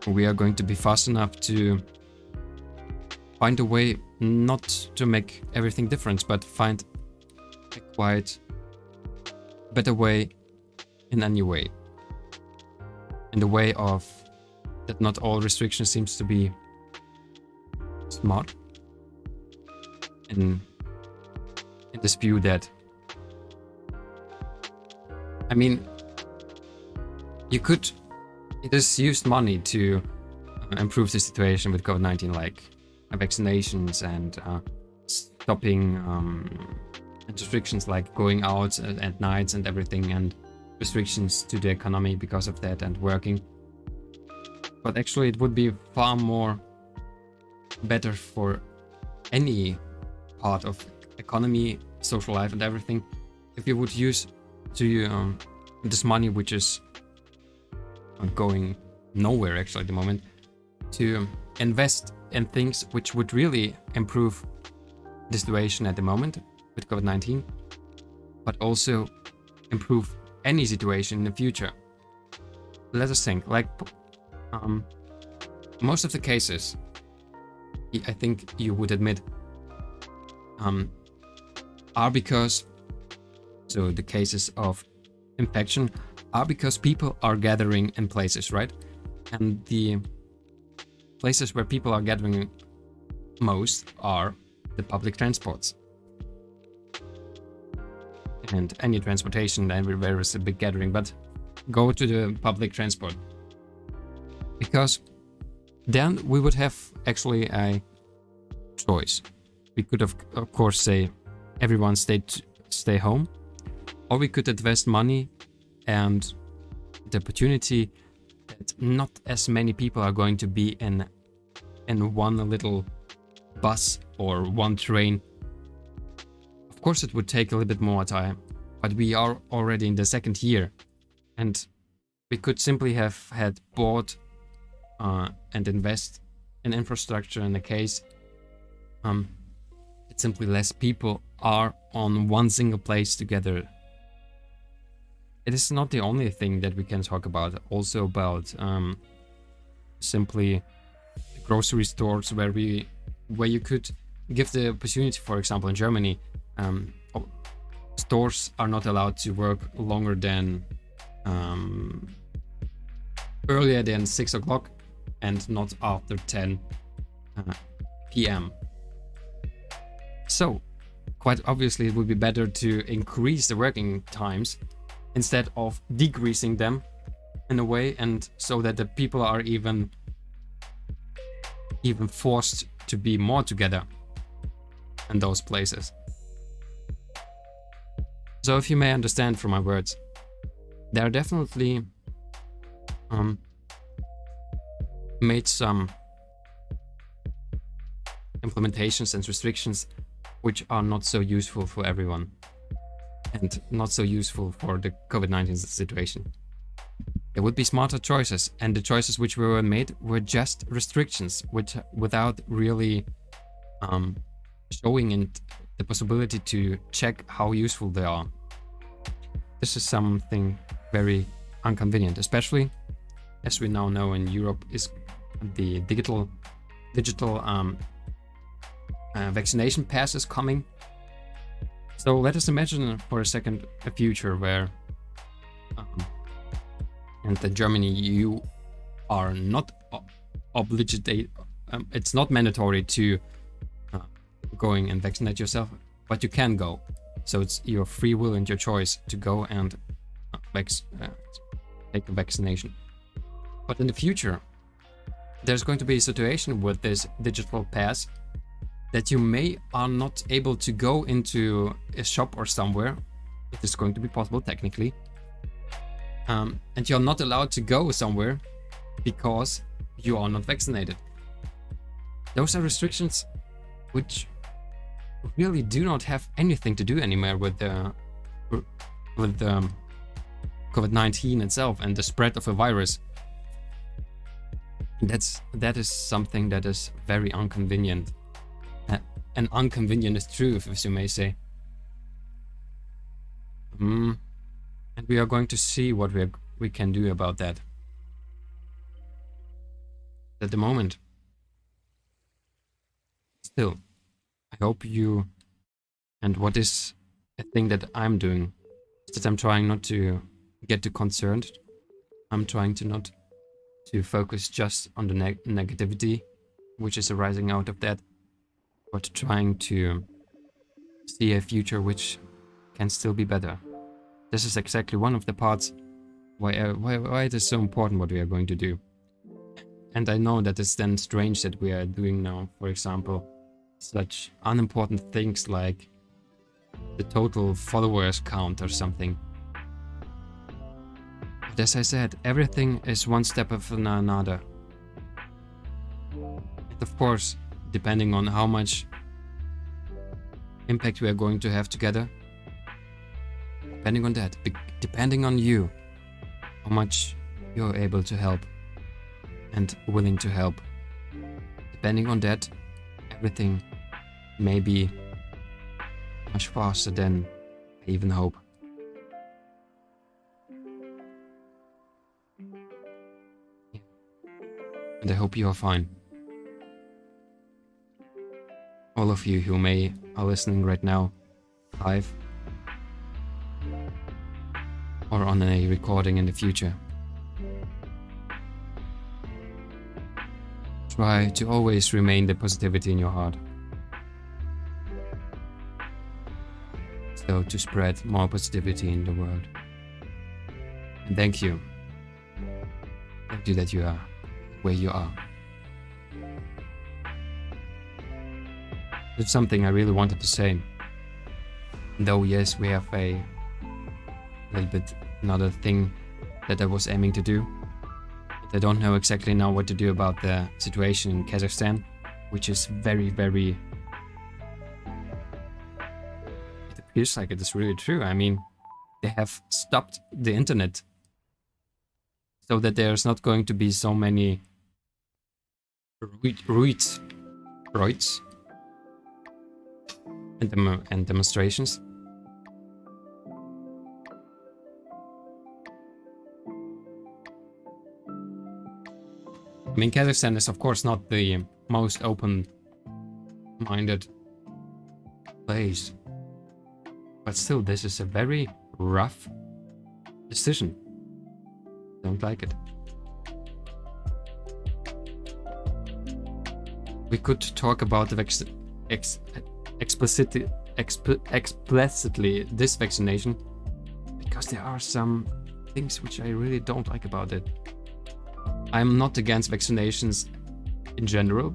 we are going to be fast enough to find a way not to make everything different, but find a quite better way in any way. In the way of that not all restriction seems to be smart. In this view that, I mean, it is used money to improve the situation with COVID-19, like vaccinations and stopping restrictions like going out at nights and everything, and restrictions to the economy because of that and working. But actually it would be far more better for any part of economy, social life and everything if you would use this money, which is going nowhere actually at the moment, to invest in things which would really improve the situation at the moment, with COVID-19, but also improve any situation in the future. Let us think, like most of the cases, I think you would admit, are because, so the cases of infection are because people are gathering in places, right? And the places where people are gathering most are the public transports. And any transportation, everywhere is a big gathering, but go to the public transport. Because then we would have actually a choice. We could of course say everyone stay home, or we could invest money and the opportunity that not as many people are going to be in one little bus or one train. Of course it would take a little bit more time, but we are already in the second year, and we could simply have had bought and invest in infrastructure in the case that simply less people are on one single place together. It is not the only thing that we can talk about, also about simply grocery stores where you could give the opportunity. For example, in Germany, stores are not allowed to work longer than earlier than 6 o'clock and not after 10 p.m. So quite obviously it would be better to increase the working times instead of decreasing them in a way, and so that the people are even forced to be more together in those places. So if you may understand from my words, there are definitely made some implementations and restrictions which are not so useful for everyone and not so useful for the COVID-19 situation. There would be smarter choices, and the choices which were made were just restrictions without really showing the possibility to check how useful they are. This is something very inconvenient, especially as we now know in Europe is the digital vaccination pass is coming. So let us imagine for a second a future where and in Germany you are not obligated, it's not mandatory to going and vaccinate yourself, but you can go. So it's your free will and your choice to go and take a vaccination. But in the future, there's going to be a situation with this digital pass that you are not able to go into a shop or somewhere. It is going to be possible technically. And you're not allowed to go somewhere because you are not vaccinated. Those are restrictions which really do not have anything to do anymore with the COVID-19 itself and the spread of a virus. That is something that is very inconvenient. An inconvenient truth, as you may say. And we are going to see what we can do about that. At the moment, still, I hope you, and what is a thing that I'm doing, is that I'm trying not to get too concerned. I'm trying to not to focus just on the negativity which is arising out of that, but trying to see a future which can still be better. This is exactly one of the parts why it is so important what we are going to do. And I know that it's then strange that we are doing now, for example, such unimportant things like the total followers count or something. But as I said, everything is one step of another. And of course, depending on how much impact we are going to have together, depending on that, depending on you, how much you're able to help and willing to help. Depending on that, everything may be much faster than I even hope. Yeah. And I hope you are fine. All of you who are listening right now, live, or on a recording in the future. Try to always remain the positivity in your heart. So to spread more positivity in the world. And thank you. Thank you that you are where you are. It's something I really wanted to say. Though yes, we have a little bit another thing that I was aiming to do. But I don't know exactly now what to do about the situation in Kazakhstan, which is very, very... It appears like it is really true. I mean, they have stopped the internet so that there's not going to be so many riots and demonstrations. I mean, Kazakhstan is of course not the most open-minded place, but still, this is a very rough decision. Don't like it. We could talk about the explicitly this vaccination, because there are some things which I really don't like about it. I'm not against vaccinations in general,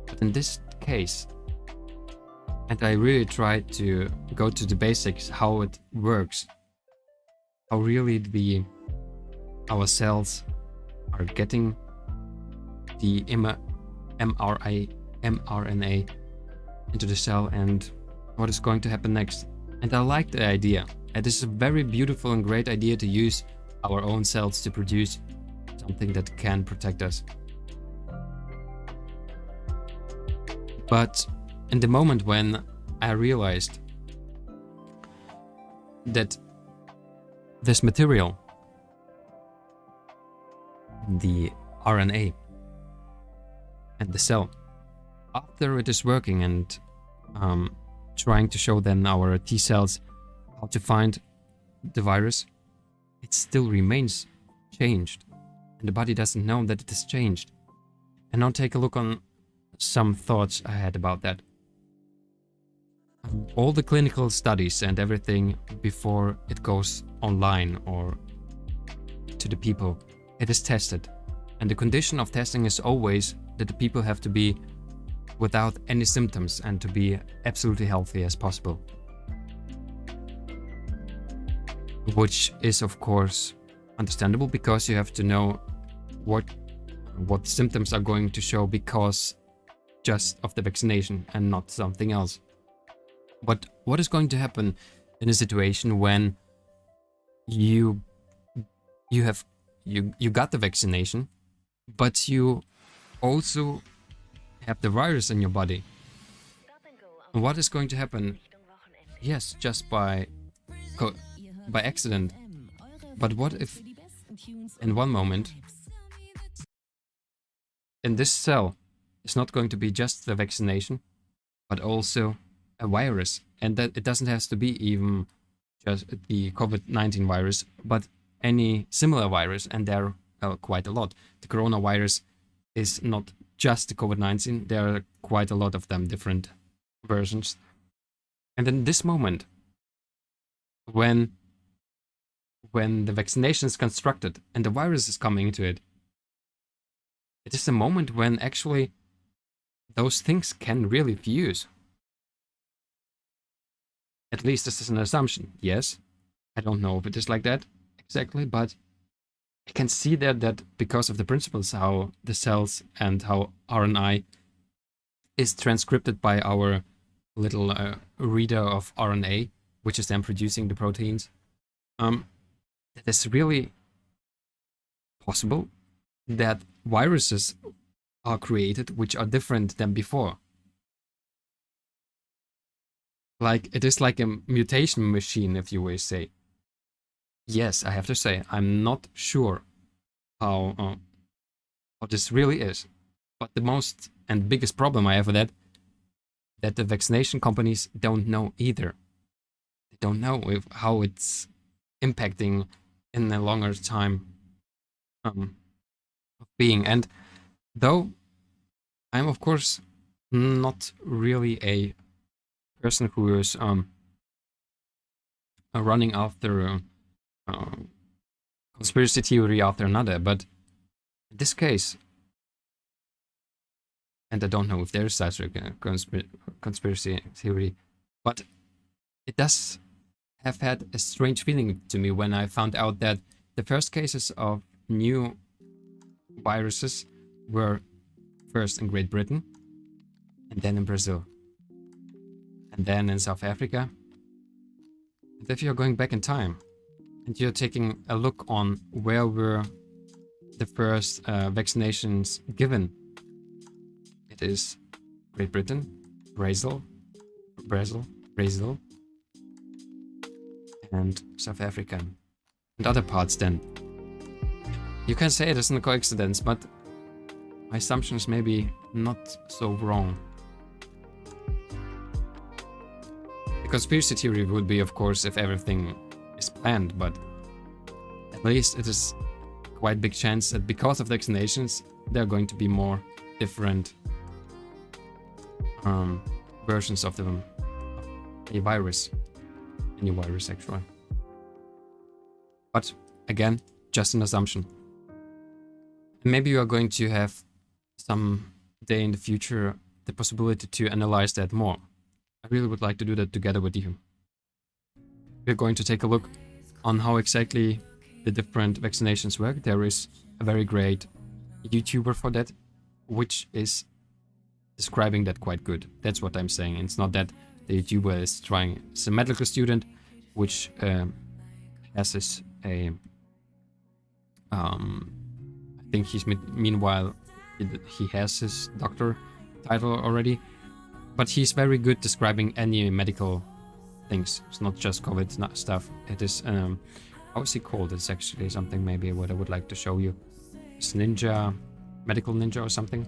but in this case, and I really tried to go to the basics, how it works, how really our cells are getting the mRNA into the cell and what is going to happen next. And I like the idea. It is a very beautiful and great idea to use our own cells to produce something that can protect us. But in the moment when I realized that this material, the RNA and the cell, after it is working and trying to show then our T cells how to find the virus, it still remains changed. And the body doesn't know that it is changed. And now take a look on some thoughts I had about that. All the clinical studies and everything before it goes online or to the people, it is tested. And the condition of testing is always that the people have to be without any symptoms and to be absolutely healthy as possible. Which is of course understandable, because you have to know what symptoms are going to show because just of the vaccination and not something else. But what is going to happen in a situation when you got the vaccination, but you also have the virus in your body? What is going to happen? Yes, just by accident. But what if in one moment in this cell is not going to be just the vaccination, but also a virus, and that it doesn't have to be even just the COVID-19 virus, but any similar virus, and there are quite a lot. The coronavirus is not just the COVID-19, there are quite a lot of them, different versions. And in this moment, when the vaccination is constructed and the virus is coming into it, it is a moment when actually those things can really fuse. At least this is an assumption. Yes, I don't know if it is like that exactly, but I can see that because of the principles how the cells and how RNA is transcribed by our little reader of RNA, which is then producing the proteins, that is really possible that viruses are created which are different than before. like it is like a mutation machine, if you will say. Yes, I have to say, I'm not sure how this really is. But the most and biggest problem I have with that the vaccination companies don't know either. They don't know how it's impacting in a longer time of being. And though I'm of course not really a person who is running after conspiracy theory after another, but in this case, and I don't know if there's such a conspiracy theory, but it does have had a strange feeling to me when I found out that the first cases of new viruses were first in Great Britain, and then in Brazil, and then in South Africa. And if you're going back in time, and you're taking a look on where were the first vaccinations given, it is Great Britain, Brazil, and South Africa, and other parts. Then you can say it isn't a coincidence, but my assumption is maybe not so wrong. The conspiracy theory would be, of course, if everything is planned, but at least it is quite big chance that because of vaccinations, there are going to be more different versions of a virus, a new virus actually. But again, just an assumption. Maybe you are going to have some day in the future the possibility to analyze that more. I really would like to do that together with you. We're going to take a look on how exactly the different vaccinations work. There is a very great YouTuber for that, which is describing that quite good. That's what I'm saying. It's not that the YouTuber is trying. It's a medical student, which has I think he's meanwhile he has his doctor title already, but he's very good describing any medical things. It's not just COVID stuff. It is how is he called? It's actually something maybe what I would like to show you. It's Ninja, Medical Ninja or something.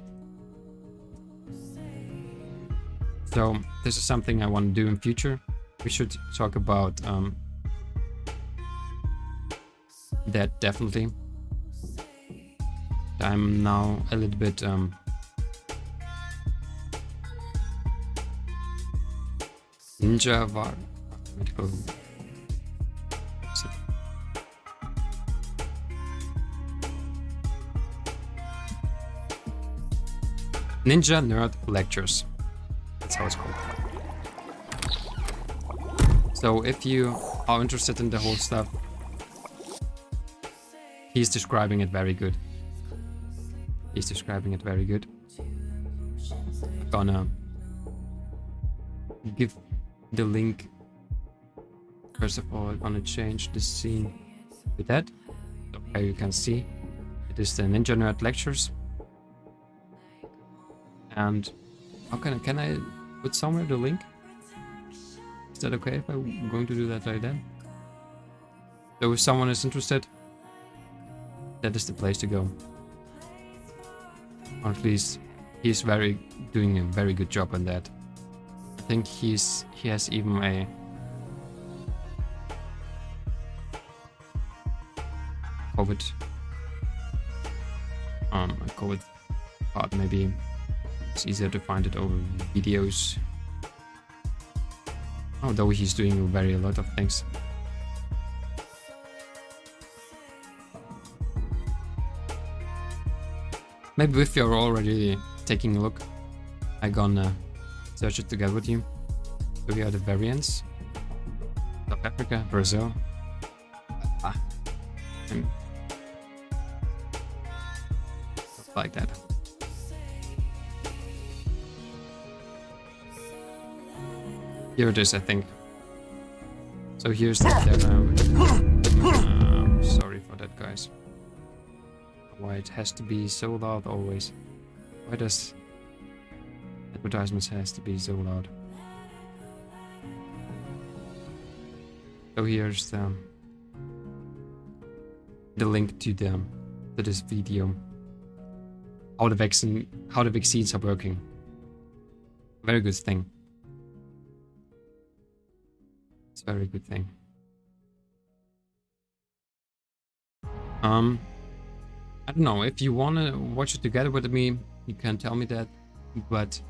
So this is something I want to do in future. We should talk about that definitely. I'm now a little bit Ninja var medical. Ninja Nerd Lectures. That's how it's called. So if you are interested in the whole stuff, he's describing it very good. He's describing it very good. I'm gonna give the link. First of all, I'm gonna change the scene with that. Okay, you can see it is the Ninja Nerd Lectures. And how can I put somewhere the link? Is that okay if I'm going to do that like that? So if someone is interested, that is the place to go. Or at least he's doing a very good job on that. I think he has even a COVID part. Maybe it's easier to find it over videos. Although he's doing a lot of things. Maybe if you're already taking a look, I'm gonna search it together with you. So we are the variants. South Africa, Brazil. And stuff like that. Here it is, I think. So here's the sorry for that, guys. Why it has to be so loud always? Why does advertisements has to be so loud? So here's the link to this video. How the vaccines are working. Very good thing. It's a very good thing. I don't know, if you wanna watch it together with me, you can tell me that, but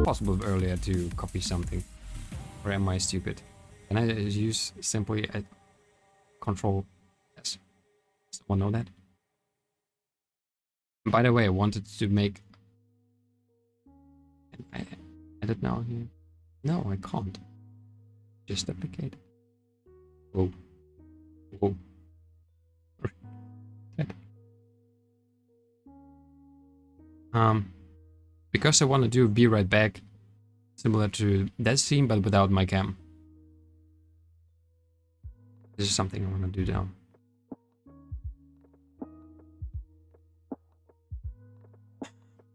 possible earlier to copy something. Or am I stupid? Can I use simply a Control S? Does someone know that? And by the way, I wanted to make... Can I edit now here? No, I can't. Just duplicate. Whoa. Whoa. Because I want to do Be Right Back, similar to that scene, but without my cam. This is something I want to do now.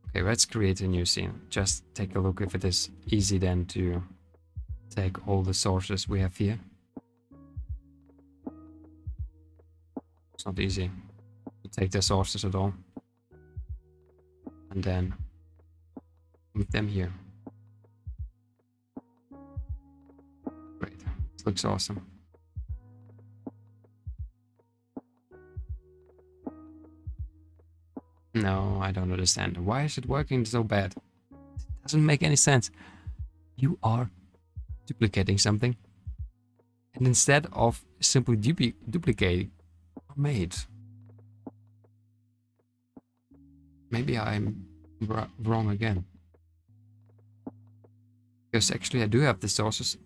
Okay, let's create a new scene. Just take a look if it is easy then to take all the sources we have here. It's not easy to take the sources at all. And then move them here. Great. Looks awesome. No, I don't understand. Why is it working so bad? It doesn't make any sense. You are duplicating something. And instead of simply duplicating, made. Maybe I'm wrong again. Because actually I do have the sources.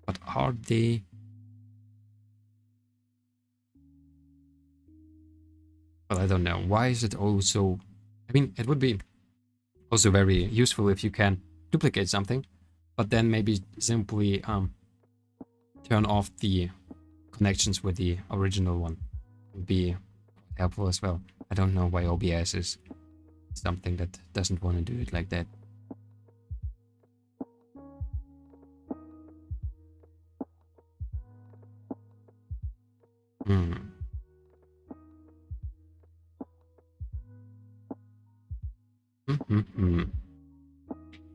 But are they... Well, I don't know. Why is it also... I mean, it would be also very useful if you can duplicate something, but then maybe simply turn off the connections with the original one. Would be helpful as well. I don't know why OBS is something that doesn't want to do it like that.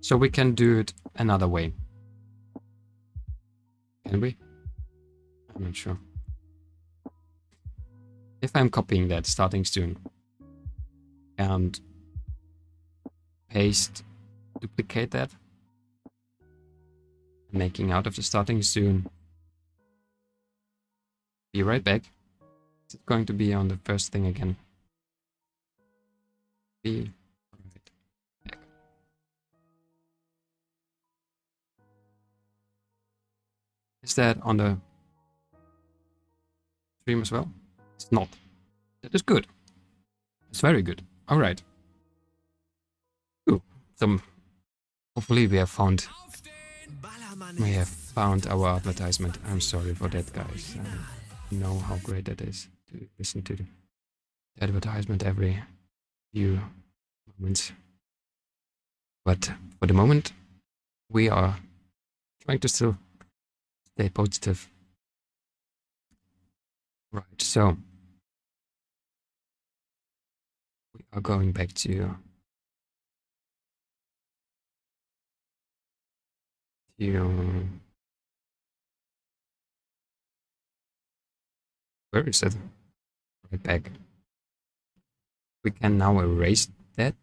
So we can do it another way. Can we? I'm not sure. If I'm copying that starting soon and paste, duplicate that, making out of the starting soon. Be right back. Is it going to be on the first thing again? Be right back. Is that on the stream as well? It's not. That is good. It's very good. Alright. Hopefully we have found our advertisement. I'm sorry for that, guys. I know how great that is to listen to the advertisement every few moments. But for the moment, we are trying to still stay positive. Right, so we are going back to where is it? Right back. We can now erase that.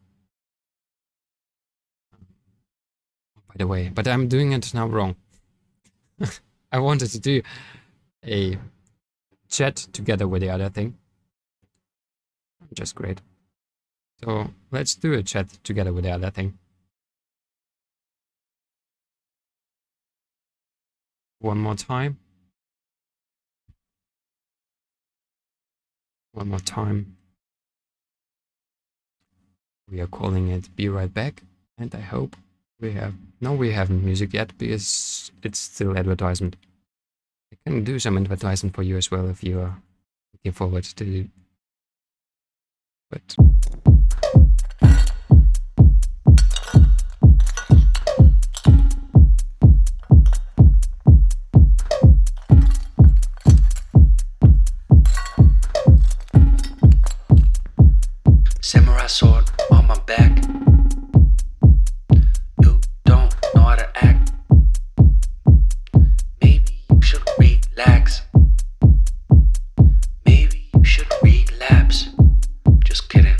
By the way, but I'm doing it now wrong. I wanted to do a chat together with the other thing. Just great. So let's do a chat together with the other thing. One more time. One more time. We are calling it Be Right Back. And I hope we have... No, we haven't music yet because it's still advertisement. I can do some advertisement for you as well if you are looking forward to it. But... Samurai sword on my back. You don't know how to act. Maybe you should relax. Maybe you should relapse. Just kidding.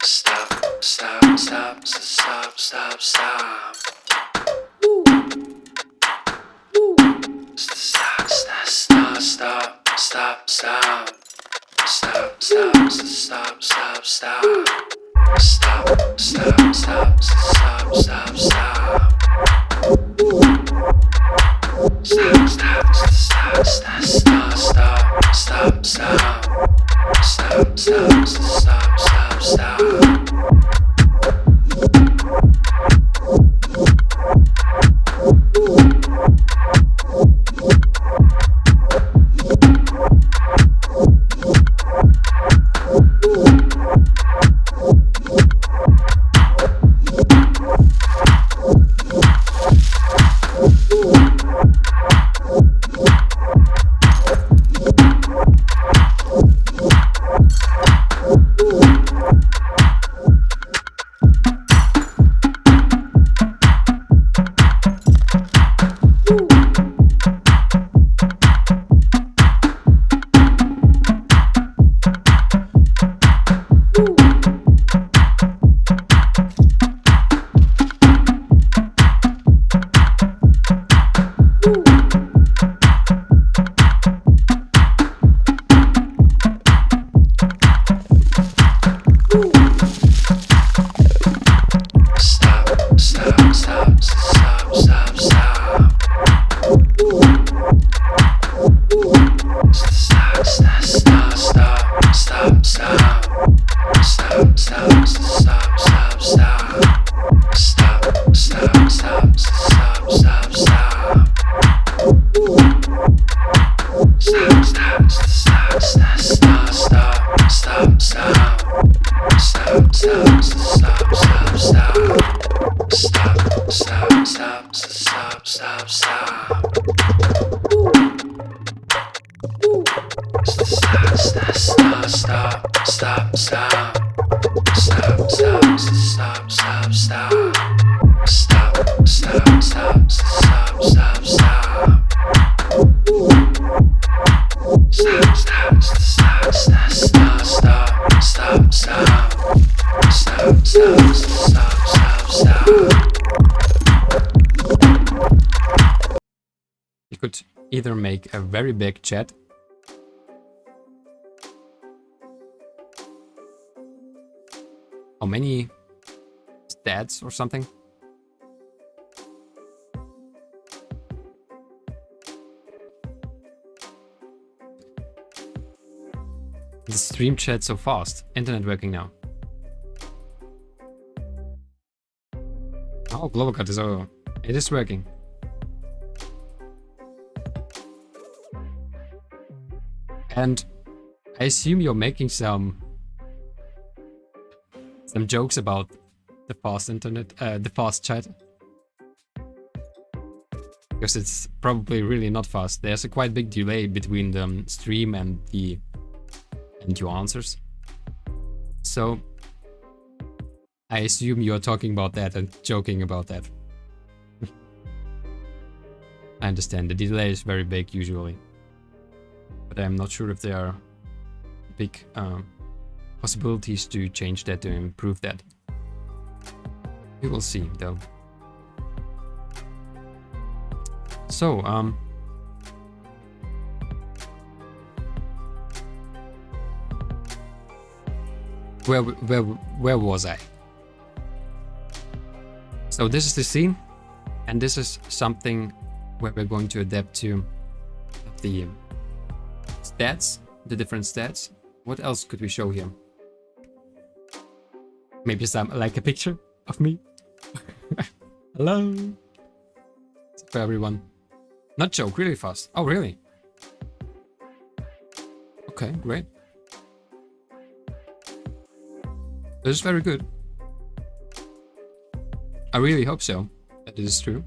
Stop. Woo. Woo. Stop. stop, stop, stop, stop. Stop, stop, stop, stop, stop, stop. Stop, stop, stop, stop, stop. Stop, stop, stop, stop, stop, stop. Stop, stop, stop, stop, stop, stop, stop, stop. Stop, stop, stop, stop, stop. Stop, stop, stop, stop, stop, stop. Stop, stop, stop, stop, stop, stop. Stop, stop, stop, stop, stop. Stop, stop, stop, stop, stop, stop. Stop, stop, stop, stop, stop, stop, stop, stop. Stop, stop, stop, stop, stop. You could either make a very big chat how many stats or something. The stream chat so fast. Internet working now. Oh, global cut is over. It is working. And I assume you're making some jokes about the fast internet, the fast chat. Because it's probably really not fast. There's a quite big delay between the stream and your answers. So I assume you're talking about that and joking about that. I understand the delay is very big usually, but I'm not sure if there are big possibilities to change that, to improve that. We will see though. So where was I? So this is the scene, and this is something where we're going to adapt to the stats, the different stats. What else could we show here? Maybe some, like a picture of me. Hello. For everyone. Not joke, really fast. Oh, really? Okay, great. This is very good. I really hope so, that it is true.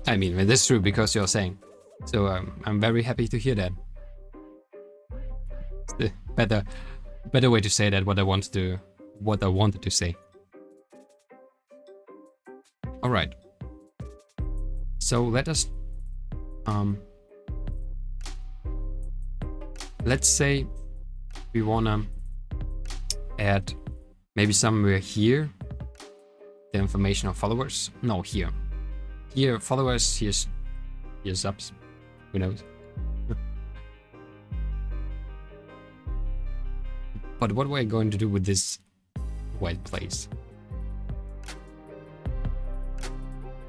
I mean, it is true because you're saying. So I'm very happy to hear that. It's the better way to say that what I wanted to say. All right. So let us let's say we wanna add maybe somewhere here the information of followers. No, here. Here followers, here subs. Who knows? But what we're going to do with this white place?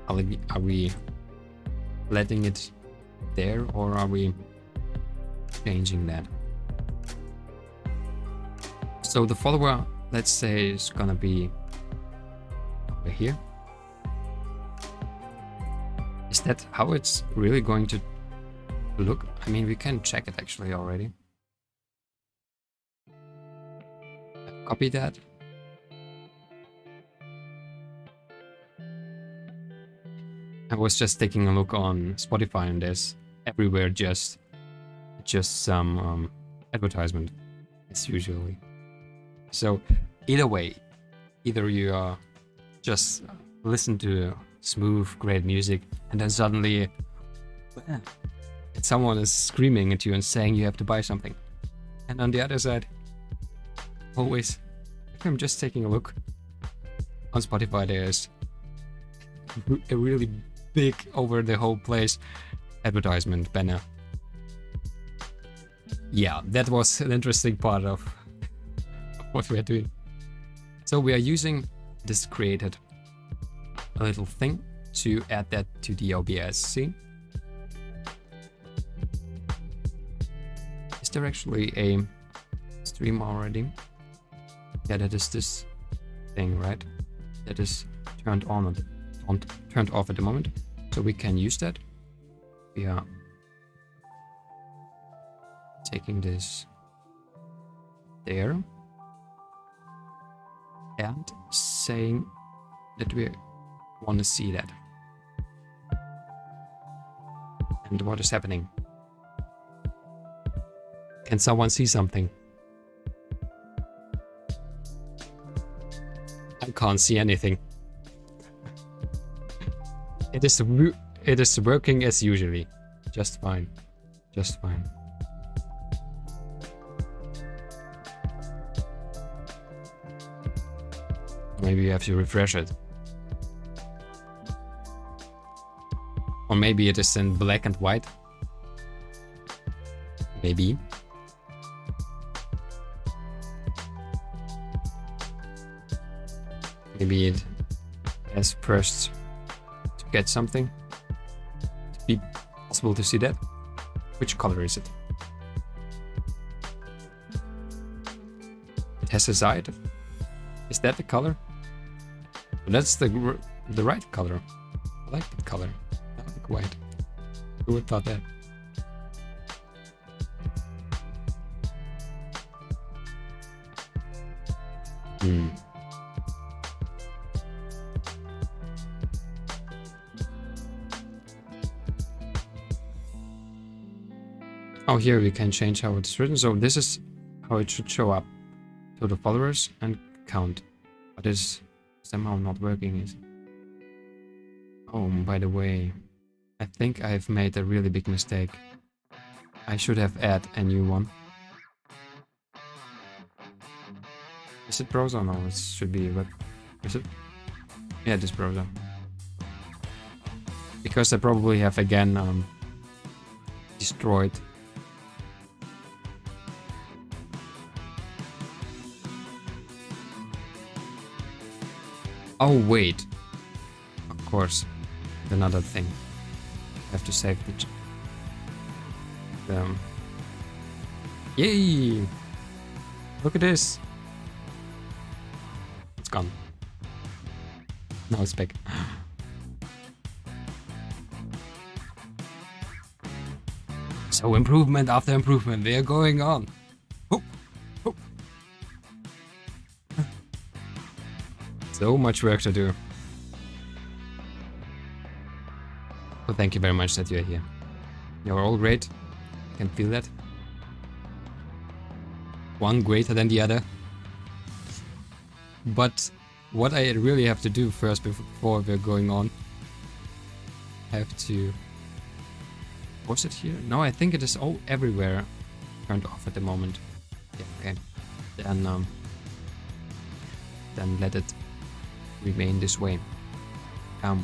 Are we letting it there, or are we changing that? So the follower, let's say, is gonna be over here. Is that how it's really going to look? I mean, we can check it actually already. Copy that. I was just taking a look on Spotify, and there's everywhere just some advertisement. It's usually. So either way, either you just listen to smooth, great music, and then suddenly someone is screaming at you and saying you have to buy something. And on the other side, always, if I'm just taking a look on Spotify, there's a really big, over the whole place, advertisement banner. Yeah, that was an interesting part of what we're doing. So we are using this created a little thing to add that to the OBS scene. Is there actually a stream already? Yeah, that is this thing, right? That is turned on and turned off at the moment. So we can use that. We are taking this there and saying that we want to see that. And what is happening? Can someone see something? I can't see anything. It is working as usually. Just fine. Just fine. Maybe you have to refresh it. Or maybe it is in black and white. Maybe. Maybe it has first to get something to be possible to see that. Which color is it? It has a side. Is that the color? Well, that's the right color. I like that color. I like white. Who would thought that? Oh, here we can change how it's written. So this is how it should show up. Total followers and count. But is somehow not working, is it? Oh, by the way, I think I've made a really big mistake. I should have added a new one. Is it browser? No, it should be web. Is it? Yeah, this browser. Because I probably have again destroyed. Oh wait, of course, another thing. I have to save the. Yay! Look at this. It's gone. Now it's back. So improvement after improvement, they are going on. Oh, oh. So much work to do. Well, thank you very much that you're here. You're all great. I can feel that. One greater than the other. But what I really have to do first before we're going on, I have to... Was it here? No, I think it is all everywhere turned off at the moment. Yeah, okay. Then let it remain this way. Go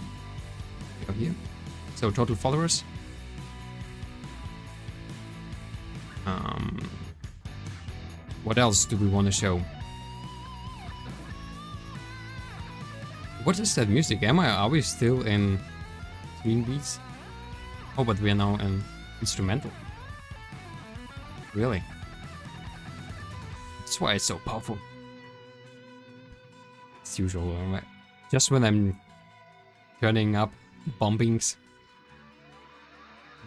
here. So total followers. What else do we want to show? What is that music? Are we still in Twin Beats? Oh, but we are now in instrumental. Really? That's why it's so powerful. As usual, just when I'm turning up bombings,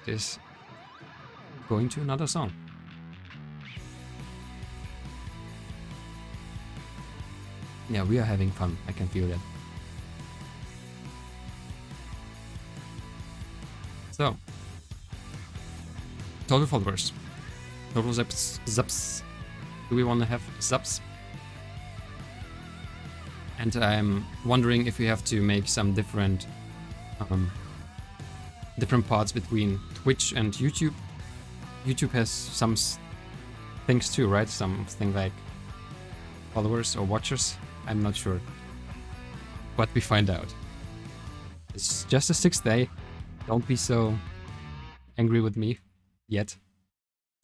it is going to another song. Yeah, we are having fun. I can feel that. So, total followers, total zaps. Do we want to have zaps? And I'm wondering if we have to make some different parts between Twitch and YouTube. YouTube has some things too, right? Something like followers or watchers. I'm not sure, but we find out. It's just the 6th day. Don't be so angry with me yet.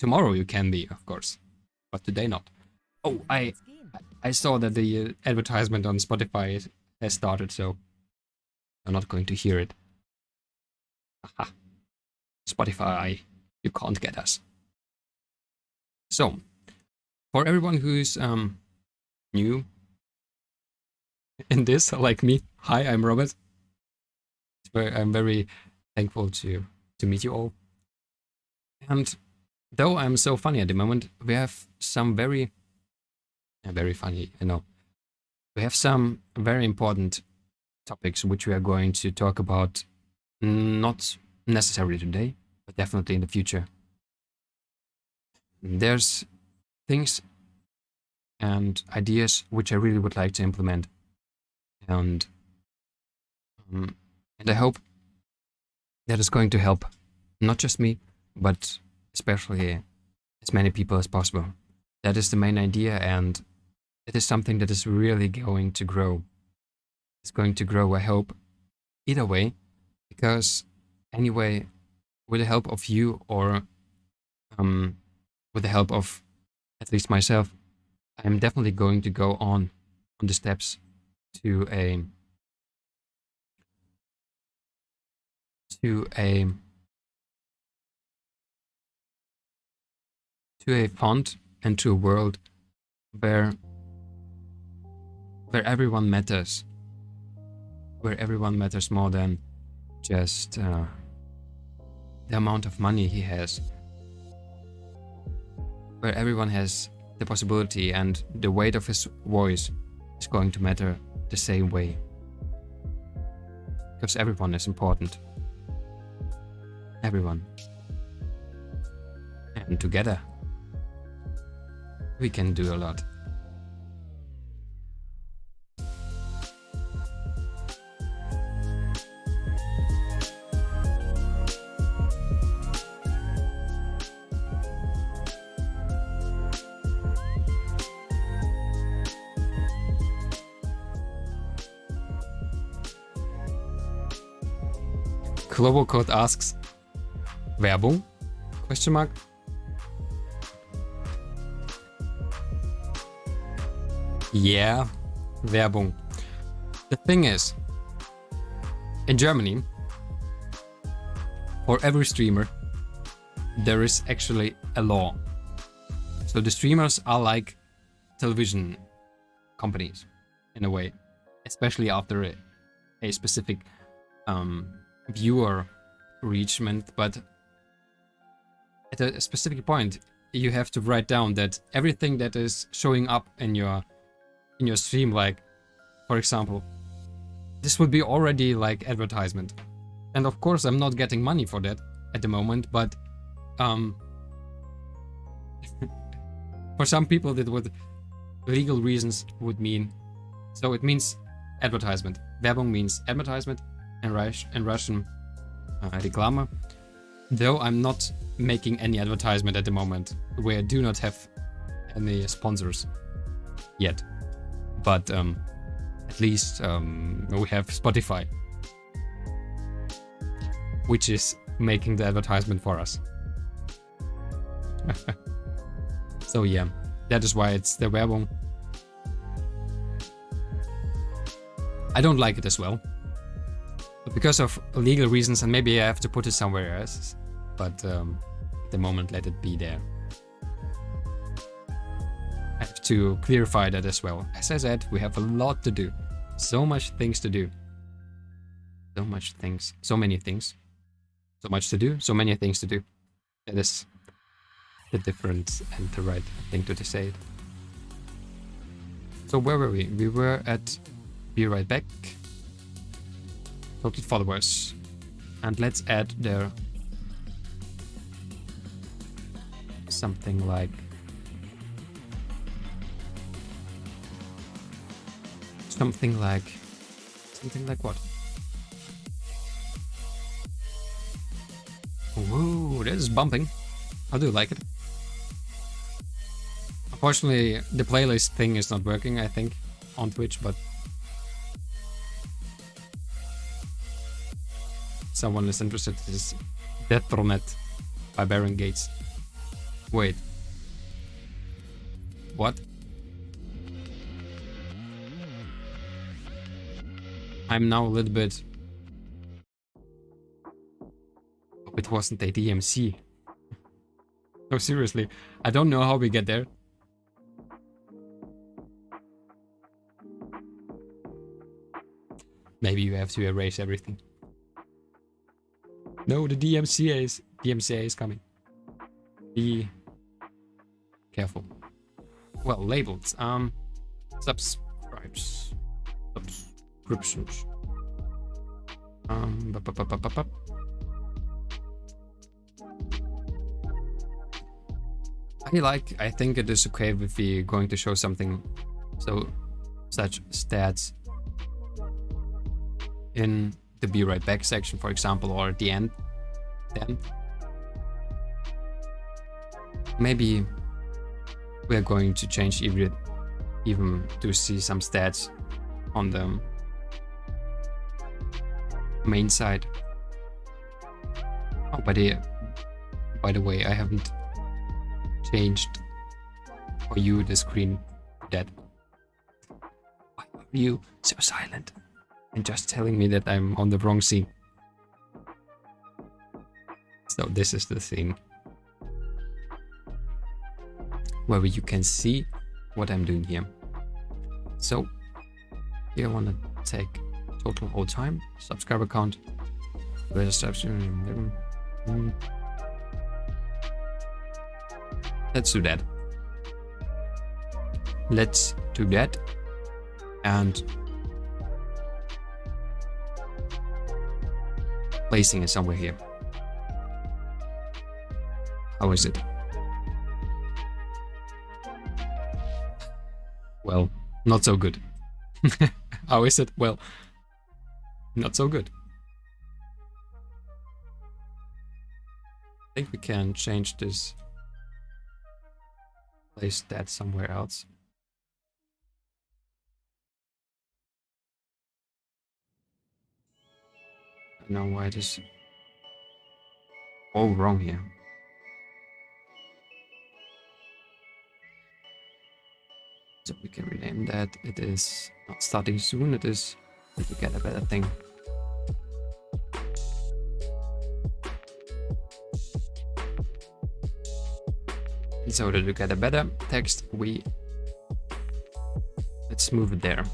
Tomorrow you can be, of course, but today not. Oh, I saw that the advertisement on Spotify has started, so I'm not going to hear it. Aha. Spotify, you can't get us. So, for everyone who's new in this, like me, hi, I'm Robert. I'm very thankful to meet you all. And though I'm so funny at the moment, we have some very funny, you know. We have some very important topics which we are going to talk about, not necessarily today, but definitely in the future. There's things and ideas which I really would like to implement, and I hope that is going to help not just me, but especially as many people as possible. That is the main idea, and it is something that is really going to grow. It's going to grow, I hope, either way, because anyway, with the help of you or with the help of at least myself, I'm definitely going to go on the steps to a font and to a world where everyone matters, where everyone matters more than just the amount of money he has, where everyone has the possibility and the weight of his voice is going to matter the same way, because everyone is important. Everyone. And together we can do a lot. Global Code asks, Werbung? Question mark. Yeah, Werbung. The thing is, in Germany, for every streamer, there is actually a law. So the streamers are like television companies, in a way, especially after a specific viewer reachment, but at a specific point you have to write down that everything that is showing up in your stream, like for example, this would be already like advertisement. And of course I'm not getting money for that at the moment, but for some people that would legal reasons would mean, so it means advertisement. Werbung means advertisement in Russian, Reklama. Though I'm not making any advertisement at the moment. We do not have any sponsors yet. But at least we have Spotify, which is making the advertisement for us. So yeah, that is why it's the Werbung. I don't like it as well, but because of legal reasons, and maybe I have to put it somewhere else, but at the moment let it be there. I have to clarify that as well. As I said, we have a lot to do. So much things to do. So much things. So many things. So much to do. So many things to do. That is the difference and the right thing to say it. So where were we? We were at Be Right Back. Total followers. And let's add there something like something like what? Whoa, that is bumping. How do you like it? Unfortunately, the playlist thing is not working, I think, on Twitch, but someone is interested. It is Deathronet by Baron Gates. Wait. What? I'm now a little bit... Oh, it wasn't a DMC. No, seriously. I don't know how we get there. Maybe you have to erase everything. No, the DMCA is coming. Be careful. Well, labels. Subscribes. Subscriptions. I think it is okay if we're going to show something, so such stats in the be right back section, for example, or at the end. Then maybe we're going to change even to see some stats on the main side. Oh, by the way, I haven't changed for you the screen that. Why are you so silent and just telling me that I'm on the wrong scene? So this is the scene where you can see what I'm doing here. So here I want to take total whole time, subscriber count, let's do that. Let's do that. And placing it somewhere here. How is it? Well, not so good. How is it? Well, not so good. I think we can change this. Place that somewhere else. I don't know why it is all wrong here. So we can rename that. It is not starting soon, it is to get a better thing. And so to get a better text, let's move it there.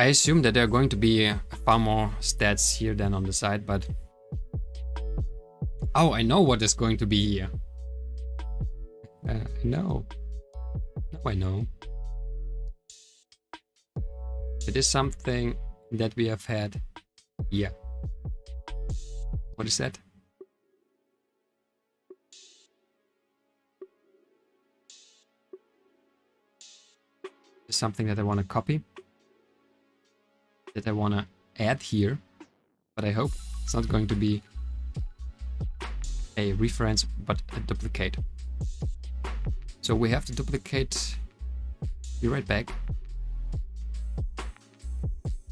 I assume that there are going to be far more stats here than on the side, but... Oh, I know what is going to be here. I know. Now I know. It is something that we have had here. What is that? It's something that I want to copy. That I want to add here. But I hope it's not going to be a reference, but a duplicate. So we have to duplicate. Be right back.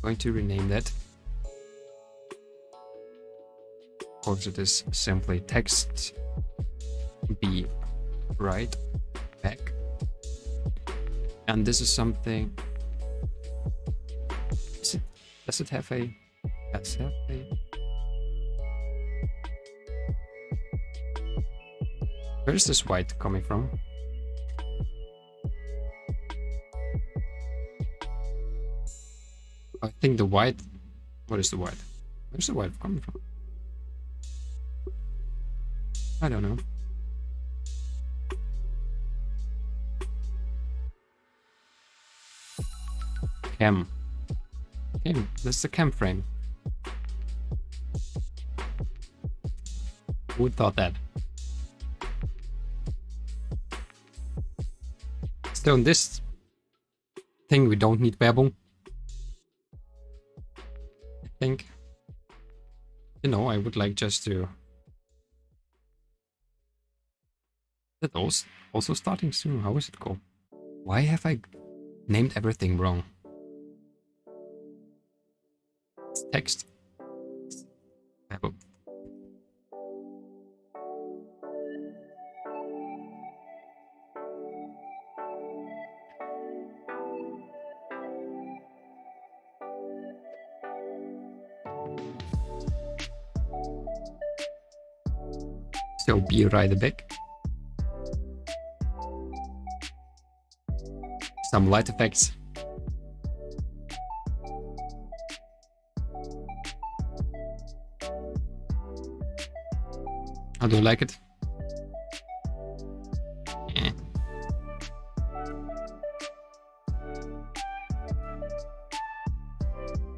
Going to rename that. Of course, it is simply text be right back. And this is something. Does it have a? Does it have a? Where is this white coming from? I think the white. What is the white? Where's the white coming from? I don't know. Cam. Cam. That's the cam frame. Who would thought that? So in this thing we don't need Werbung. I think. You know, I would like just to. That also starting soon. How is it go? Why have I named everything wrong? It's text. Oh. So be right back. Some light effects. How do you like it? Eh.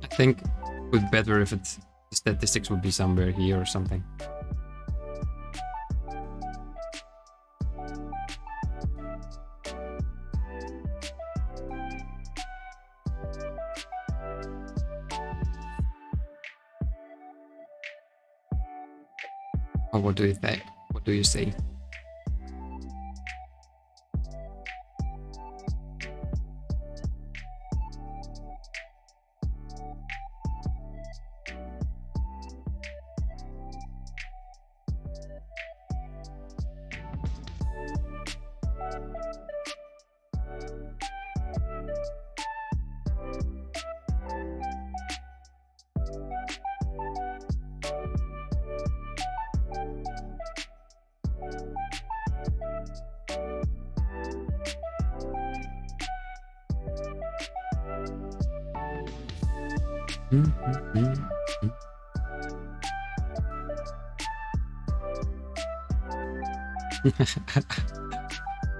I think it would be better if the statistics would be somewhere here or something. Or what do you think? What do you say?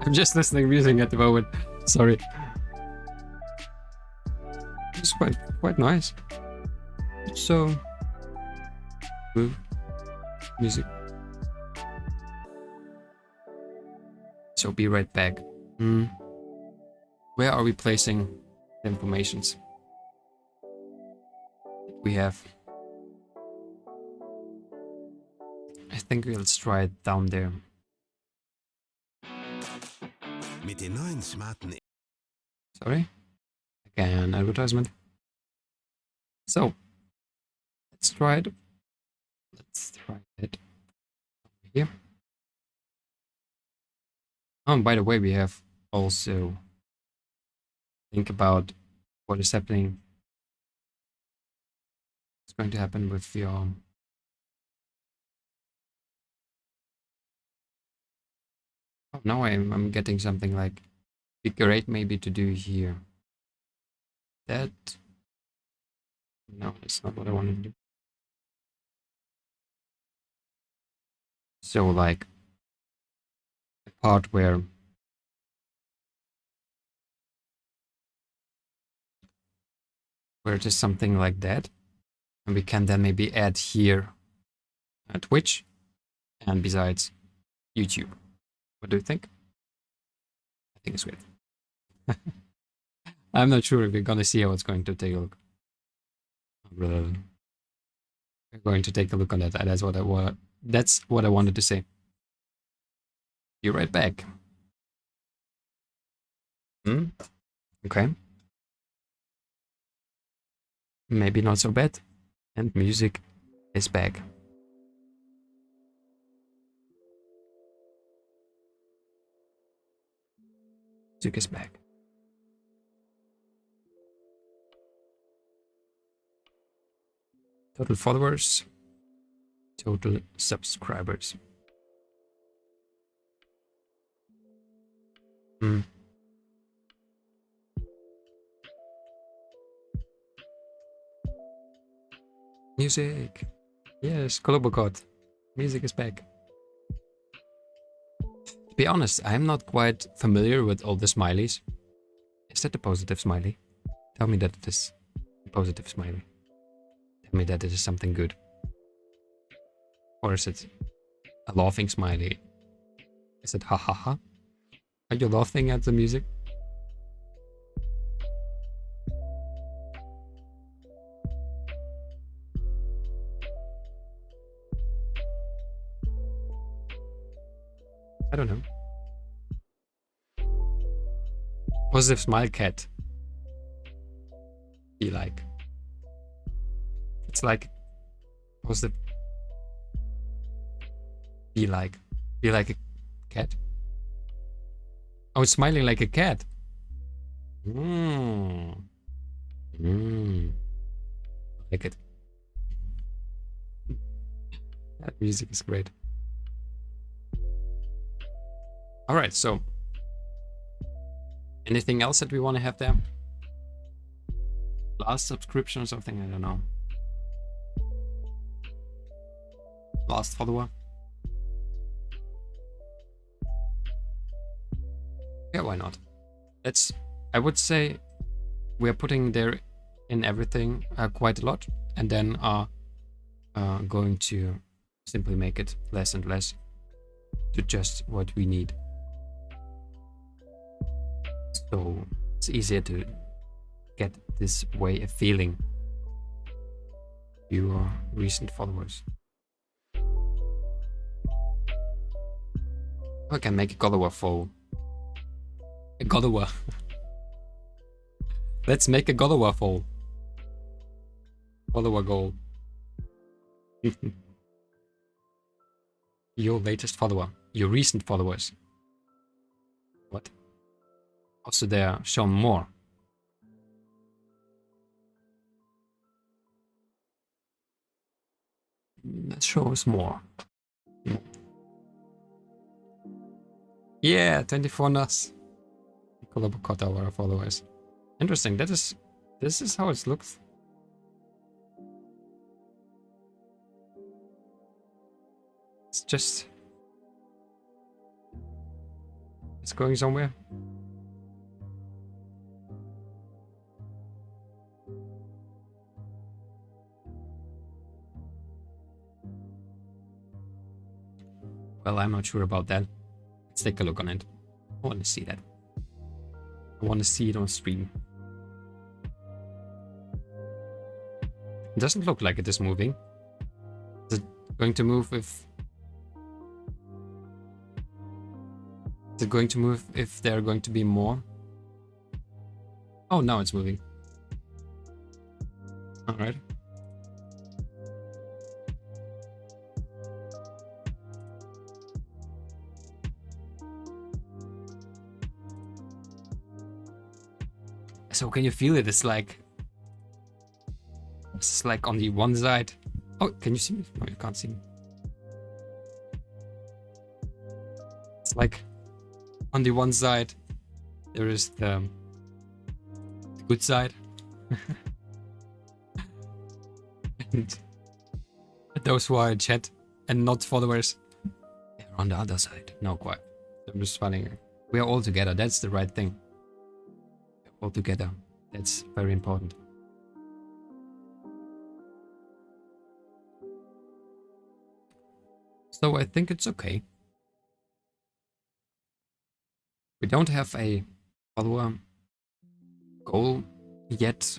I'm just listening to music at the moment. Sorry. It's quite nice. So smooth music. So be right back. Where are we placing the informations we have? I think let's try it down there. Mit den neuen smarten Sorry? Again, advertisement. So, let's try it. Let's try it over here. Oh, and by the way, we have also think about what is happening. What's going to happen with your oh, now I'm getting something like be great maybe to do here. That no, that's not what I want to do. So like a part where it is something like that, and we can then maybe add here Twitch, and besides YouTube. What do you think? I think it's great. I'm not sure if we're gonna see how it's going to take a look. We're going to take a look on that. That's what I wanted to say. Be right back. Okay. Maybe not so bad. And music is back. Music is back. Total followers. Total subscribers. Music. Yes, Global God. Music is back. To be honest, I'm not quite familiar with all the smileys. Is that a positive smiley? Tell me that it is a positive smiley. Tell me that it is something good. Or is it a laughing smiley? Is it ha ha ha? Are you laughing at the music? I don't know. Positive smile cat. Be like. It's like, what's the be like? Be like a cat? Oh, it's smiling like a cat. I like it. That music is great. All right, so anything else that we want to have there? Last subscription or something? I don't know. Last follower? Yeah, why not? It's, I would say we're putting there in everything quite a lot, and then are going to simply make it less and less to just what we need. So it's easier to get this way of feeling. Your recent followers. I can make a follower full. A follower. Let's make a follower full. Follower goal. Your latest follower. Your recent followers. What? Also they are shown more. Let's show us more. Yeah, 24 NUS. Cut our followers. Interesting. This is how it looks. It's just, it's going somewhere. Well, I'm not sure about that. Let's take a look on it. I want to see that. I want to see it on stream. It doesn't look like it is moving. Is it going to move if... Is it going to move if there are going to be more? Oh, now it's moving. Alright. So can you feel it? It's like on the one side. Oh, can you see me? No, you can't see me. It's like on the one side there is the good side. And those who are in chat and not followers, they're on the other side. No, quite. I'm just funny. We are all together. That's the right thing. All together. That's very important. So I think it's okay. We don't have a follower goal yet,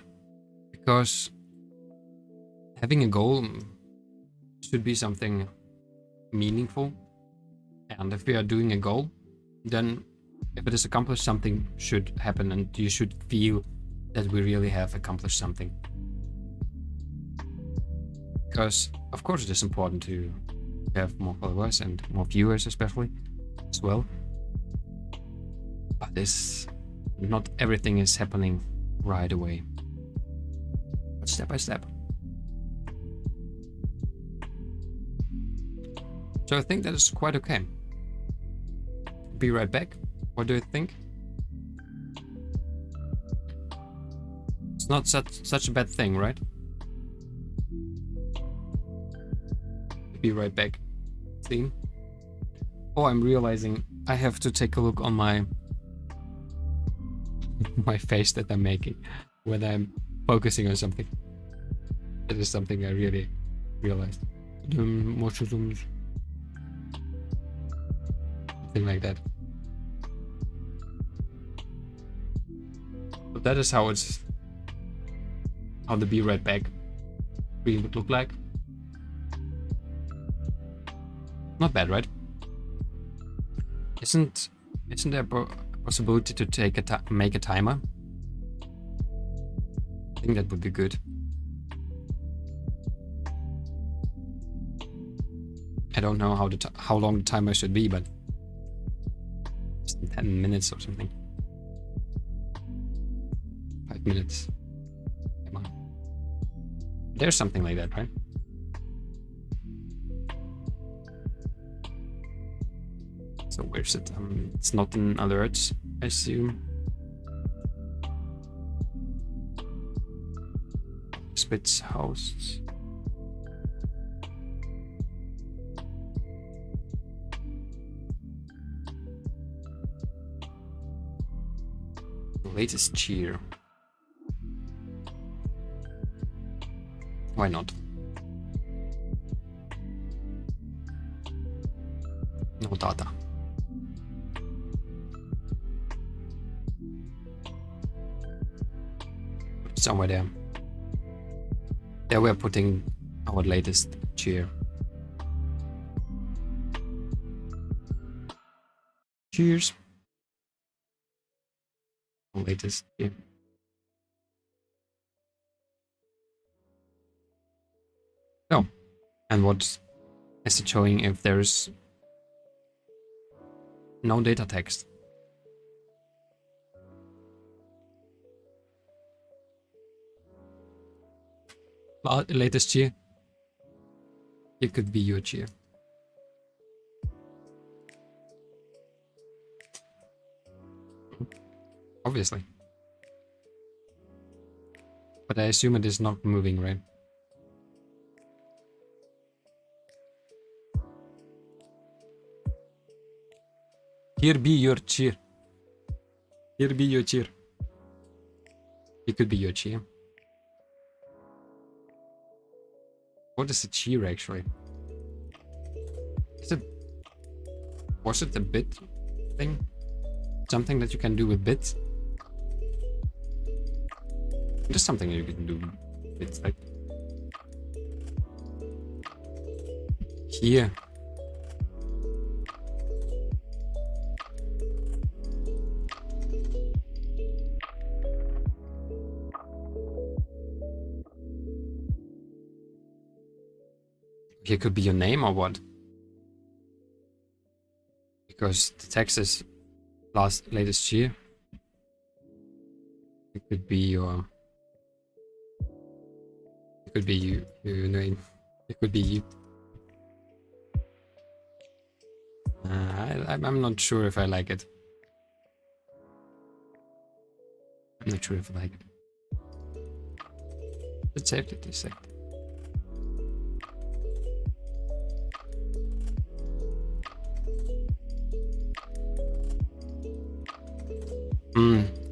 because having a goal should be something meaningful. And if we are doing a goal, then if it is accomplished, something should happen, and you should feel that we really have accomplished something. Because, of course, it is important to have more followers and more viewers, especially, as well. But not everything is happening right away. But step by step. So I think that is quite okay. Be right back. What do you think? It's not such a bad thing, right? Be right back. Theme. Oh, I'm realizing I have to take a look on my face that I'm making when I'm focusing on something. That is something I really realized. Mushrooms. Something like that. But that is how the be right back screen would look like. Not bad, right? Isn't there a possibility to make a timer? I think that would be good. I don't know how long the timer should be, but just 10 minutes or something. 5 minutes. Come on. There's something like that, right? So where's it? It's not in alerts, I assume. Spits hosts. Latest cheer. Why not? No data. Somewhere there. There we're putting our latest cheer. Cheers. Latest cheer. Oh, and what is it showing if there's no data text? Latest cheer. It could be your cheer. Obviously. But I assume it is not moving, right? Here be your cheer. Here be your cheer. It could be your cheer. What is a cheer actually? Was it a bit thing? Something that you can do with bits? It is something you can do with bits, like here. Here could be your name or what? Because the text is latest year. It could be your. It could be your name. It could be you. I'm not sure if I like it. I'm not sure if I like it. Let's save it a sec.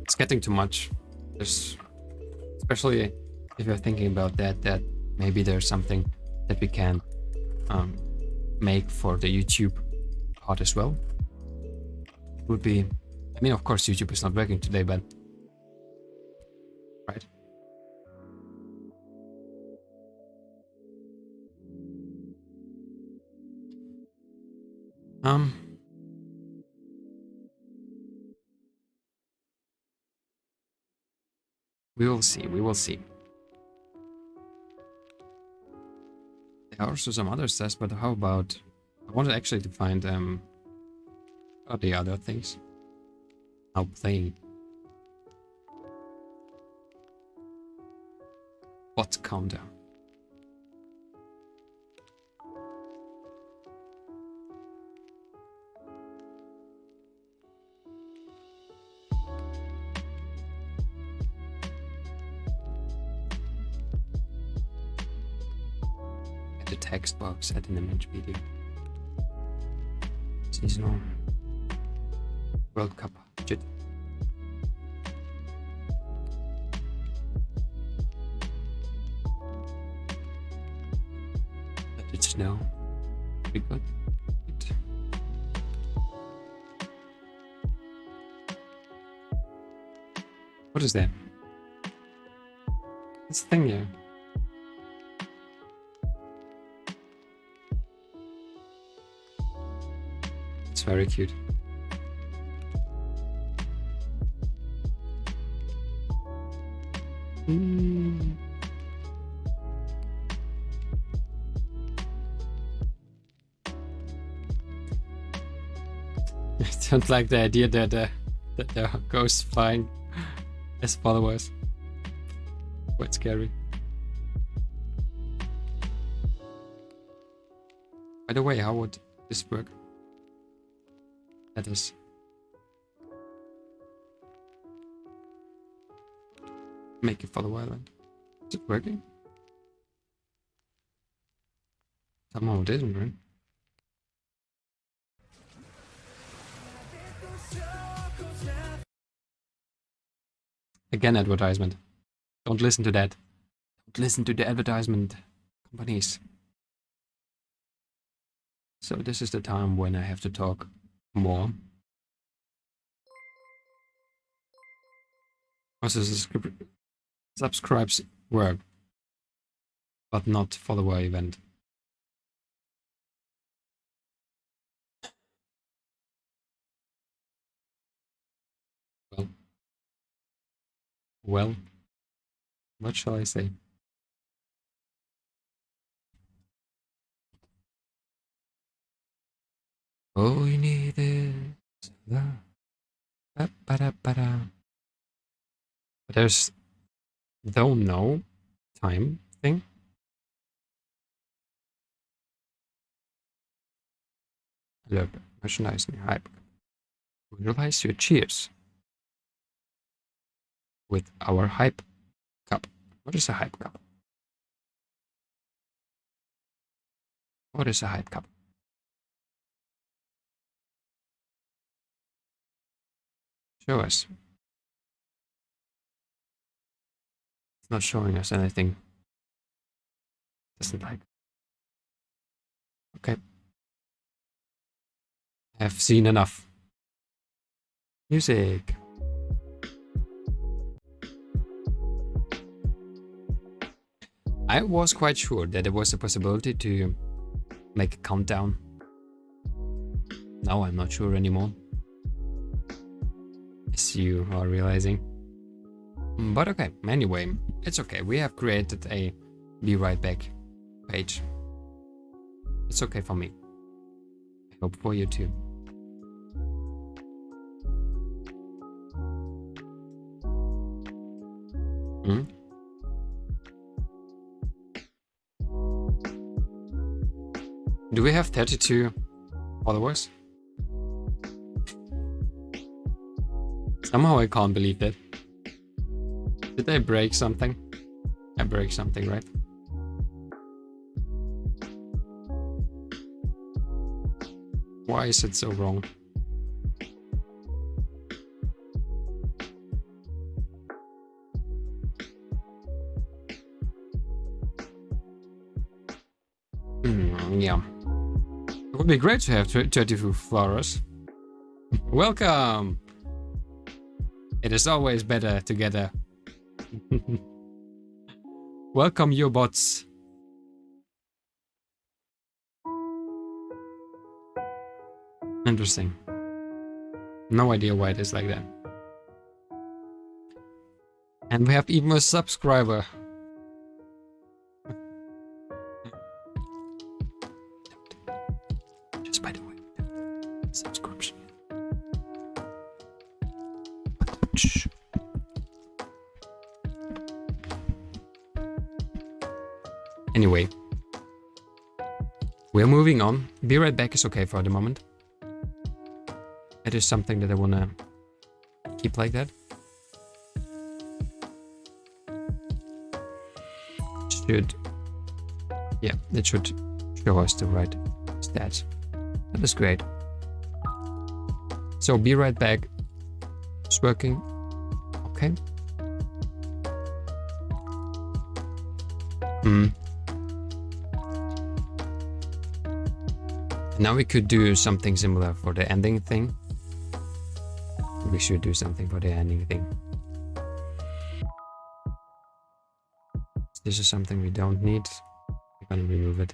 It's getting too much. There's, especially if you're thinking about that maybe there's something that we can make for the YouTube part as well. It would be, I mean, of course, YouTube is not working today, but right. We will see. We will see. There are also some other tests, but how about? I wanted actually to find what are the other things? Now playing. Bot counter. The text box at an image video. Seasonal World Cup budget. Let it snow. Pretty good. What is that? This thing here. It's very cute. I don't like the idea that there are ghosts flying as followers. Quite scary. By the way, how would this work? That is... Make a follower island. Is it working? Somehow it isn't, right? Again, advertisement. Don't listen to that. Don't listen to the advertisement companies. So this is the time when I have to talk more. Also, subscribes work, but not follower event. Well, what shall I say? All you need is love. Ba-ba-da-ba-da. But there's don't know time thing. Look, merchandising hype. Realize your cheers with our hype cup. What is a hype cup? What is a hype cup? Show us. It's not showing us anything. Doesn't like. Okay. I've seen enough. Music. I was quite sure that there was a possibility to make a countdown. Now I'm not sure anymore. As you are realizing. But okay, anyway, it's okay. We have created a Be Right Back page. It's okay for me. I hope for you too. Hmm? Do we have 32 followers? Somehow I can't believe that. Did I break something? I break something, right? Why is it so wrong? Yeah. It would be great to have 32 flowers. Welcome! It is always better together. Welcome, you bots. Interesting. No idea why it is like that. And we have even a subscriber. Just by the way, subscription. Anyway, we're moving on. Be Right Back is okay for the moment. It is something that I wanna keep like that. Yeah, it should show us the right stats. That is great. So Be Right Back is working. Okay. Now we could do something similar for the ending thing. We should do something for the ending thing. This is something we don't need. We're gonna remove it.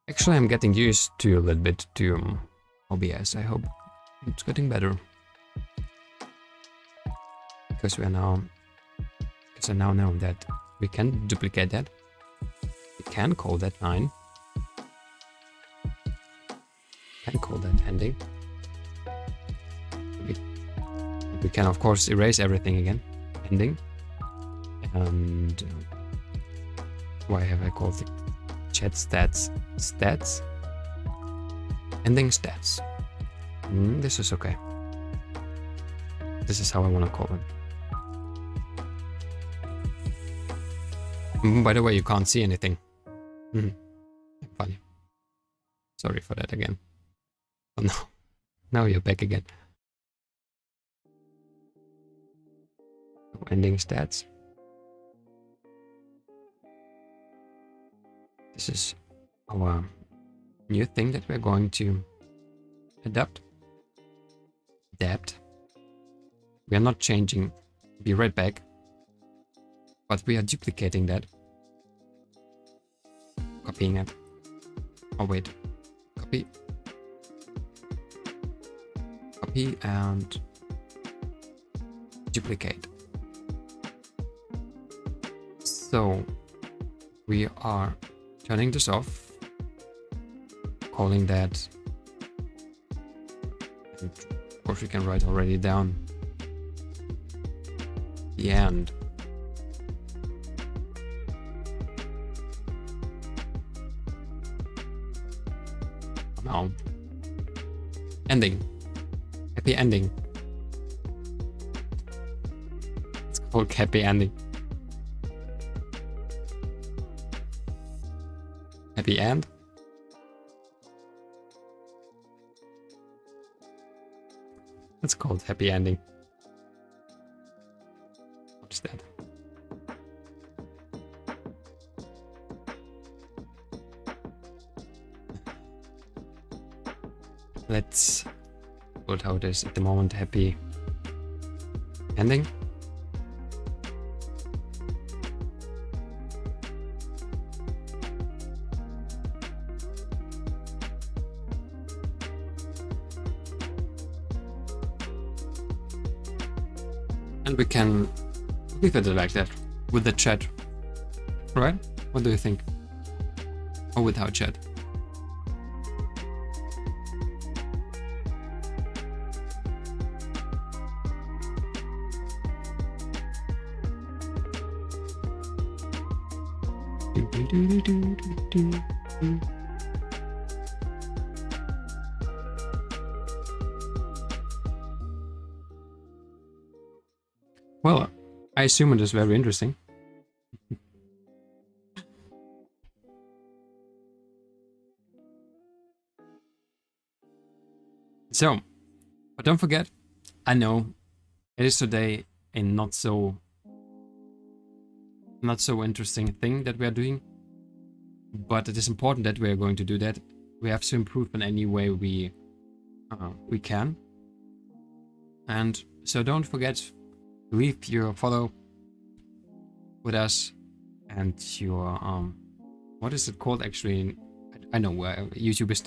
Actually, I'm getting used to a little bit to OBS. I hope it's getting better. Because I now know that we can duplicate that. We can call that 9. can call that ending. We can of course erase everything again. Ending. And why have I called the chat stats stats? Ending stats. This is okay. This is how I want to call it. By the way, you can't see anything. Funny. Sorry for that again. Oh no. Now you're back again. Ending stats. This is our new thing that we're going to adapt. We are not changing, be right back, but we are duplicating that. Copying it. Oh wait, copy and duplicate. So we are turning this off, calling that, and of course we can write already down the end. Now, ending, happy ending. It's called happy ending. Happy end. It's called happy ending. What is that? Let's put how it is at the moment. Happy ending. And we can leave it like that with the chat, right? What do you think? Or without chat? Well, I assume it is very interesting. So, but don't forget, I know it is today a not so interesting thing that we are doing, but it is important that we are going to do that. We have to improve in any way we can, and so don't forget. Leave your follow with us and your what is it called actually? I know YouTube is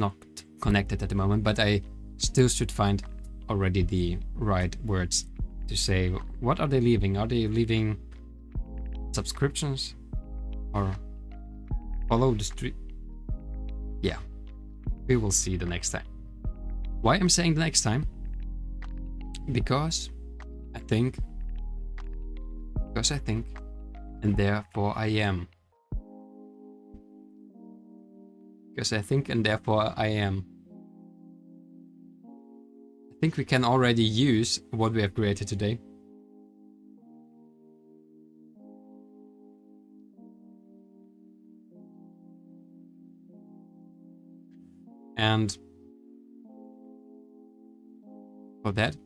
not connected at the moment, but I still should find already the right words to say. What are they leaving? Are they leaving subscriptions or follow the street? Yeah, we will see the next time. Why I'm saying the next time? Because I think, and therefore I am. Because I think and therefore I am. I think we can already use what we have created today. And for that,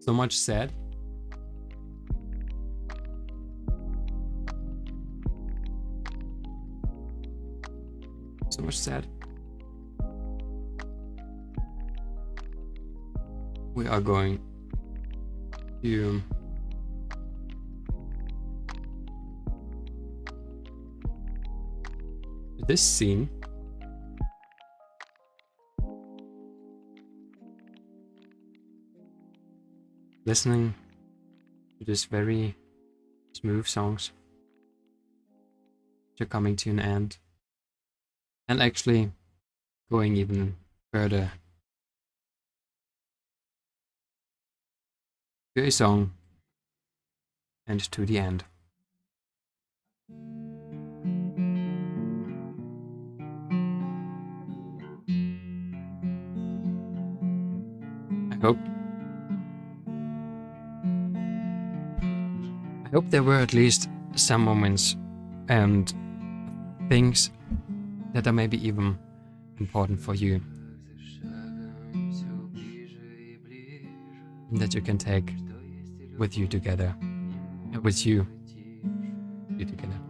so much said. So much said. We are going to this scene. Listening to this very smooth songs, which are coming to an end. And actually, going even further to a song and to the end. I hope there were at least some moments and things that are maybe even important for you that you can take with you together, with you together.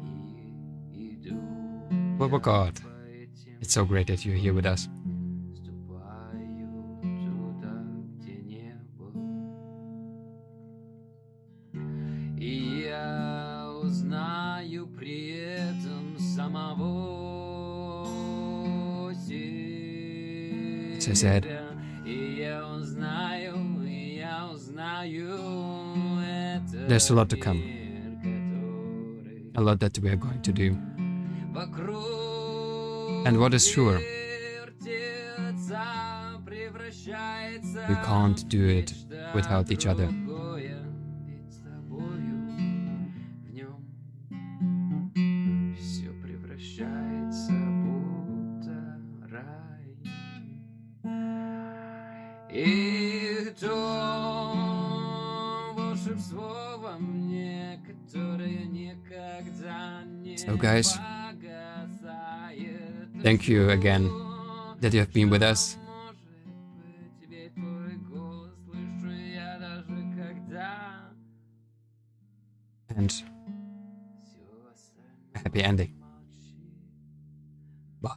Oh God, it's so great that you're here with us. As I said, there's a lot to come. A lot that we are going to do. And what is sure, we can't do it without each other. So guys, thank you again that you have been with us. And a happy ending. Bye.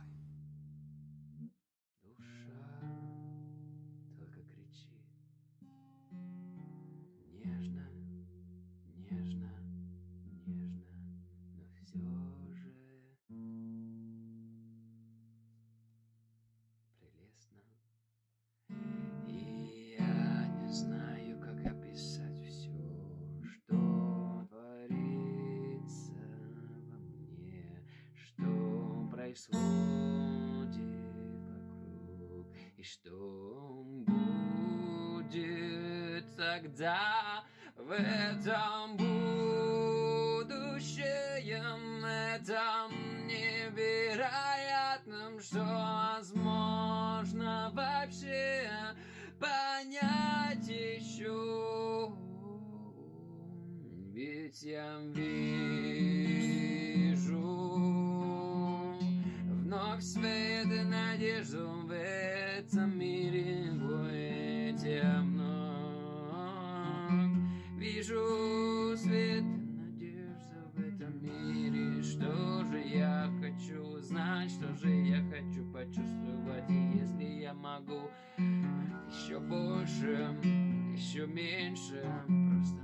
И что будет тогда в этом будущем, этом невероятном, что возможно вообще понять еще? Ведь я вижу вновь свет и надежду в этом мире более темно. Вижу свет и надежду в этом мире. Что же я хочу знать, что же я хочу почувствовать? И если я могу еще больше, еще меньше, просто